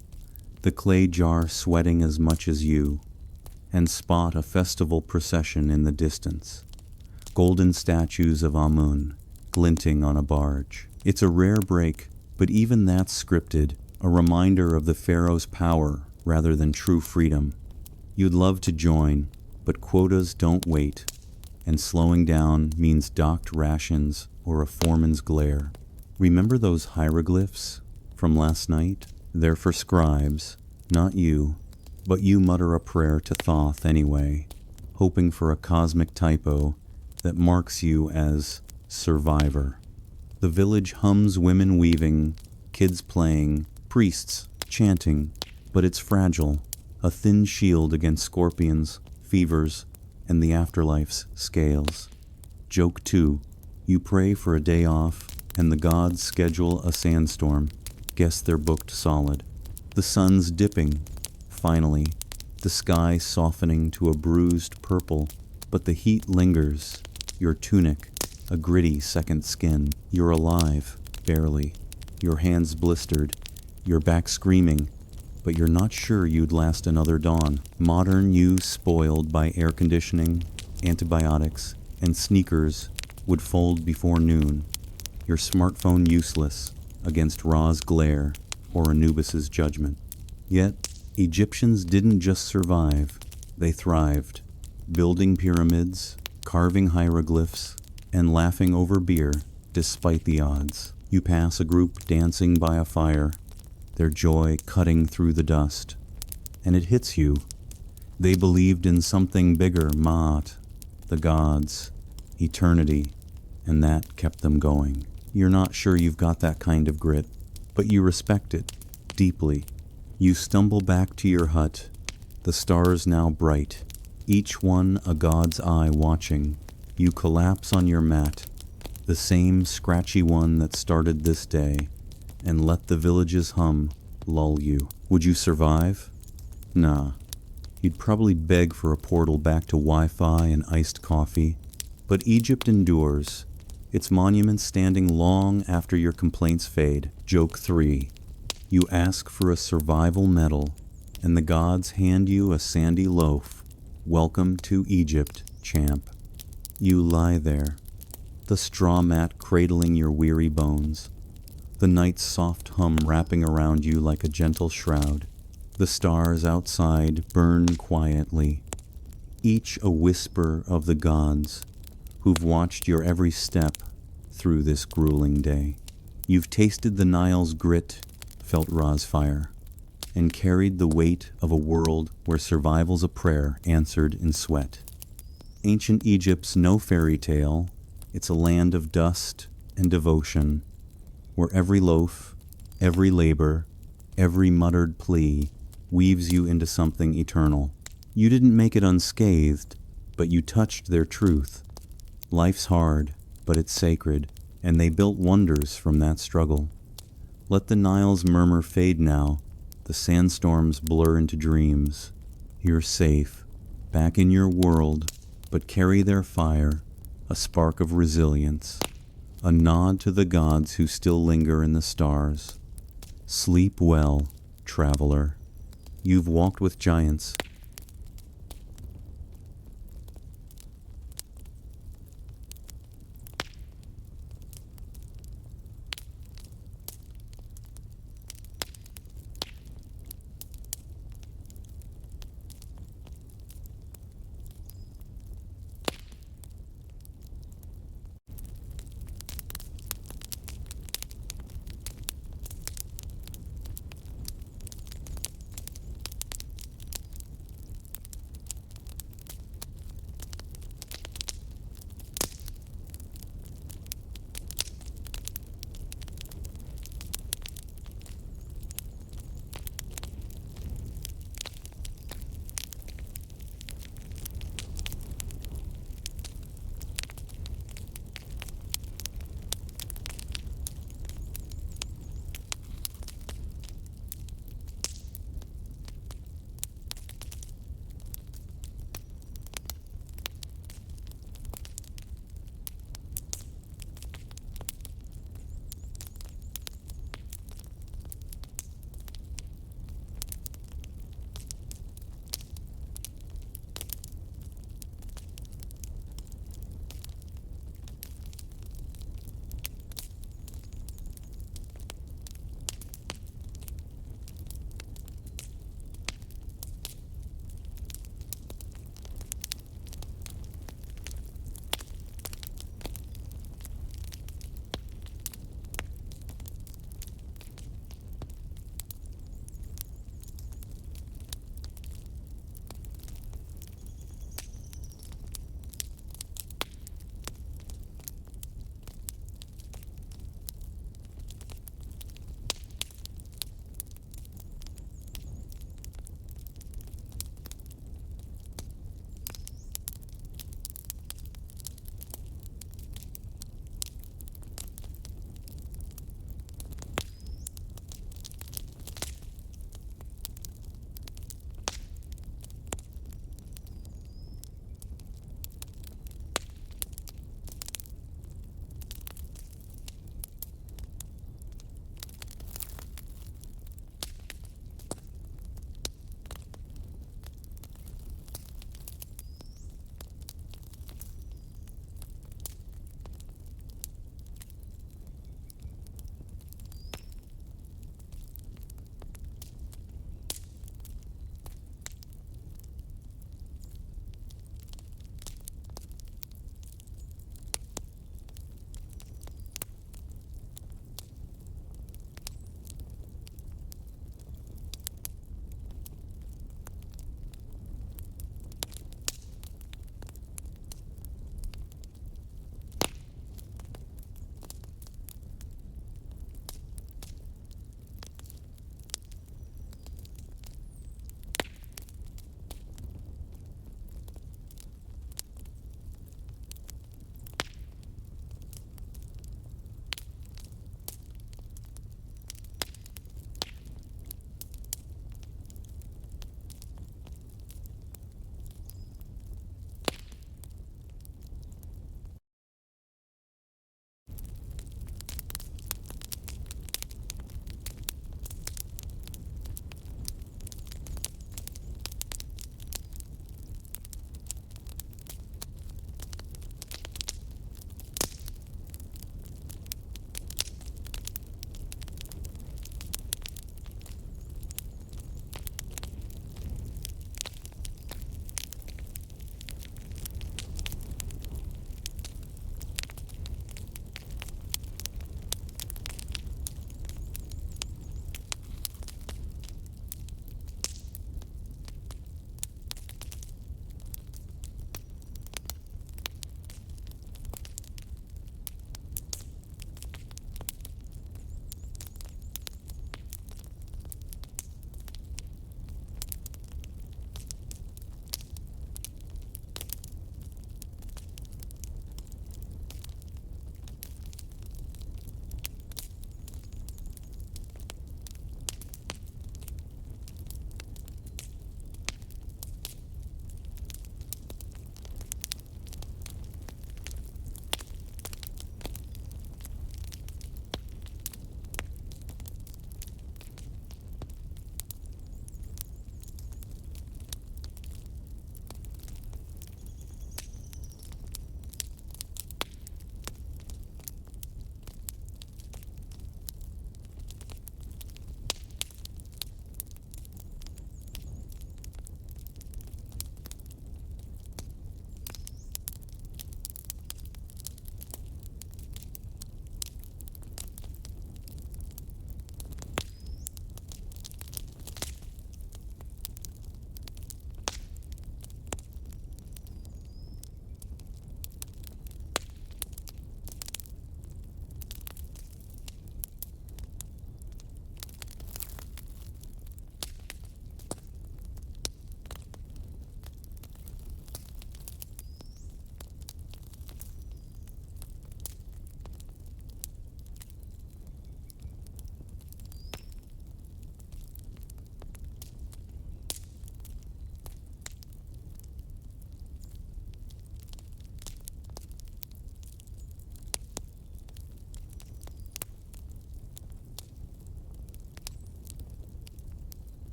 the clay jar sweating as much as you, and spot a festival procession in the distance. Golden statues of Amun glinting on a barge. It's a rare break, but even that's scripted, a reminder of the pharaoh's power rather than true freedom. You'd love to join, but quotas don't wait, and slowing down means docked rations or a foreman's glare. Remember those hieroglyphs from last night? They're for scribes, not you, but you mutter a prayer to Thoth anyway, hoping for a cosmic typo that marks you as survivor. The village hums, women weaving, kids playing, priests chanting, but it's fragile, a thin shield against scorpions, fevers, and the afterlife's scales. Joke 2. You pray for a day off, and the gods schedule a sandstorm. Guess they're booked solid. The sun's dipping, finally, the sky softening to a bruised purple, but the heat lingers. Your tunic, a gritty second skin. You're alive, barely. Your hands blistered, your back screaming, but you're not sure you'd last another dawn. Modern you spoiled by air conditioning, antibiotics, and sneakers would fold before noon. Your smartphone useless against Ra's glare or Anubis's judgment. Yet, Egyptians didn't just survive, they thrived, building pyramids, carving hieroglyphs, and laughing over beer despite the odds. You pass a group dancing by a fire, their joy cutting through the dust, and it hits you. They believed in something bigger, Maat, the the gods, eternity, and that kept them going. You're not sure you've got that kind of grit, but you respect it deeply. You stumble back to your hut, the stars now bright, each one a god's eye watching. You collapse on your mat, the same scratchy one that started this day, and let the village's hum lull you. Would you survive? Nah. You'd probably beg for a portal back to Wi-Fi and iced coffee. But Egypt endures, its monuments standing long after your complaints fade. Joke 3. You ask for a survival medal, and the gods hand you a sandy loaf. Welcome to Egypt, champ. You lie there, the straw mat cradling your weary bones, the night's soft hum wrapping around you like a gentle shroud. The stars outside burn quietly, each a whisper of the gods who've watched your every step through this grueling day. You've tasted the Nile's grit, felt Ra's fire, and carried the weight of a world where survival's a prayer answered in sweat. Ancient Egypt's no fairy tale, it's a land of dust and devotion, where every loaf, every labor, every muttered plea weaves you into something eternal. You didn't make it unscathed, but you touched their truth. Life's hard, but it's sacred, and they built wonders from that struggle. Let the Nile's murmur fade now, the sandstorms blur into dreams. You're safe, back in your world, but carry their fire, a spark of resilience, a nod to the gods who still linger in the stars. Sleep well, traveler. You've walked with giants,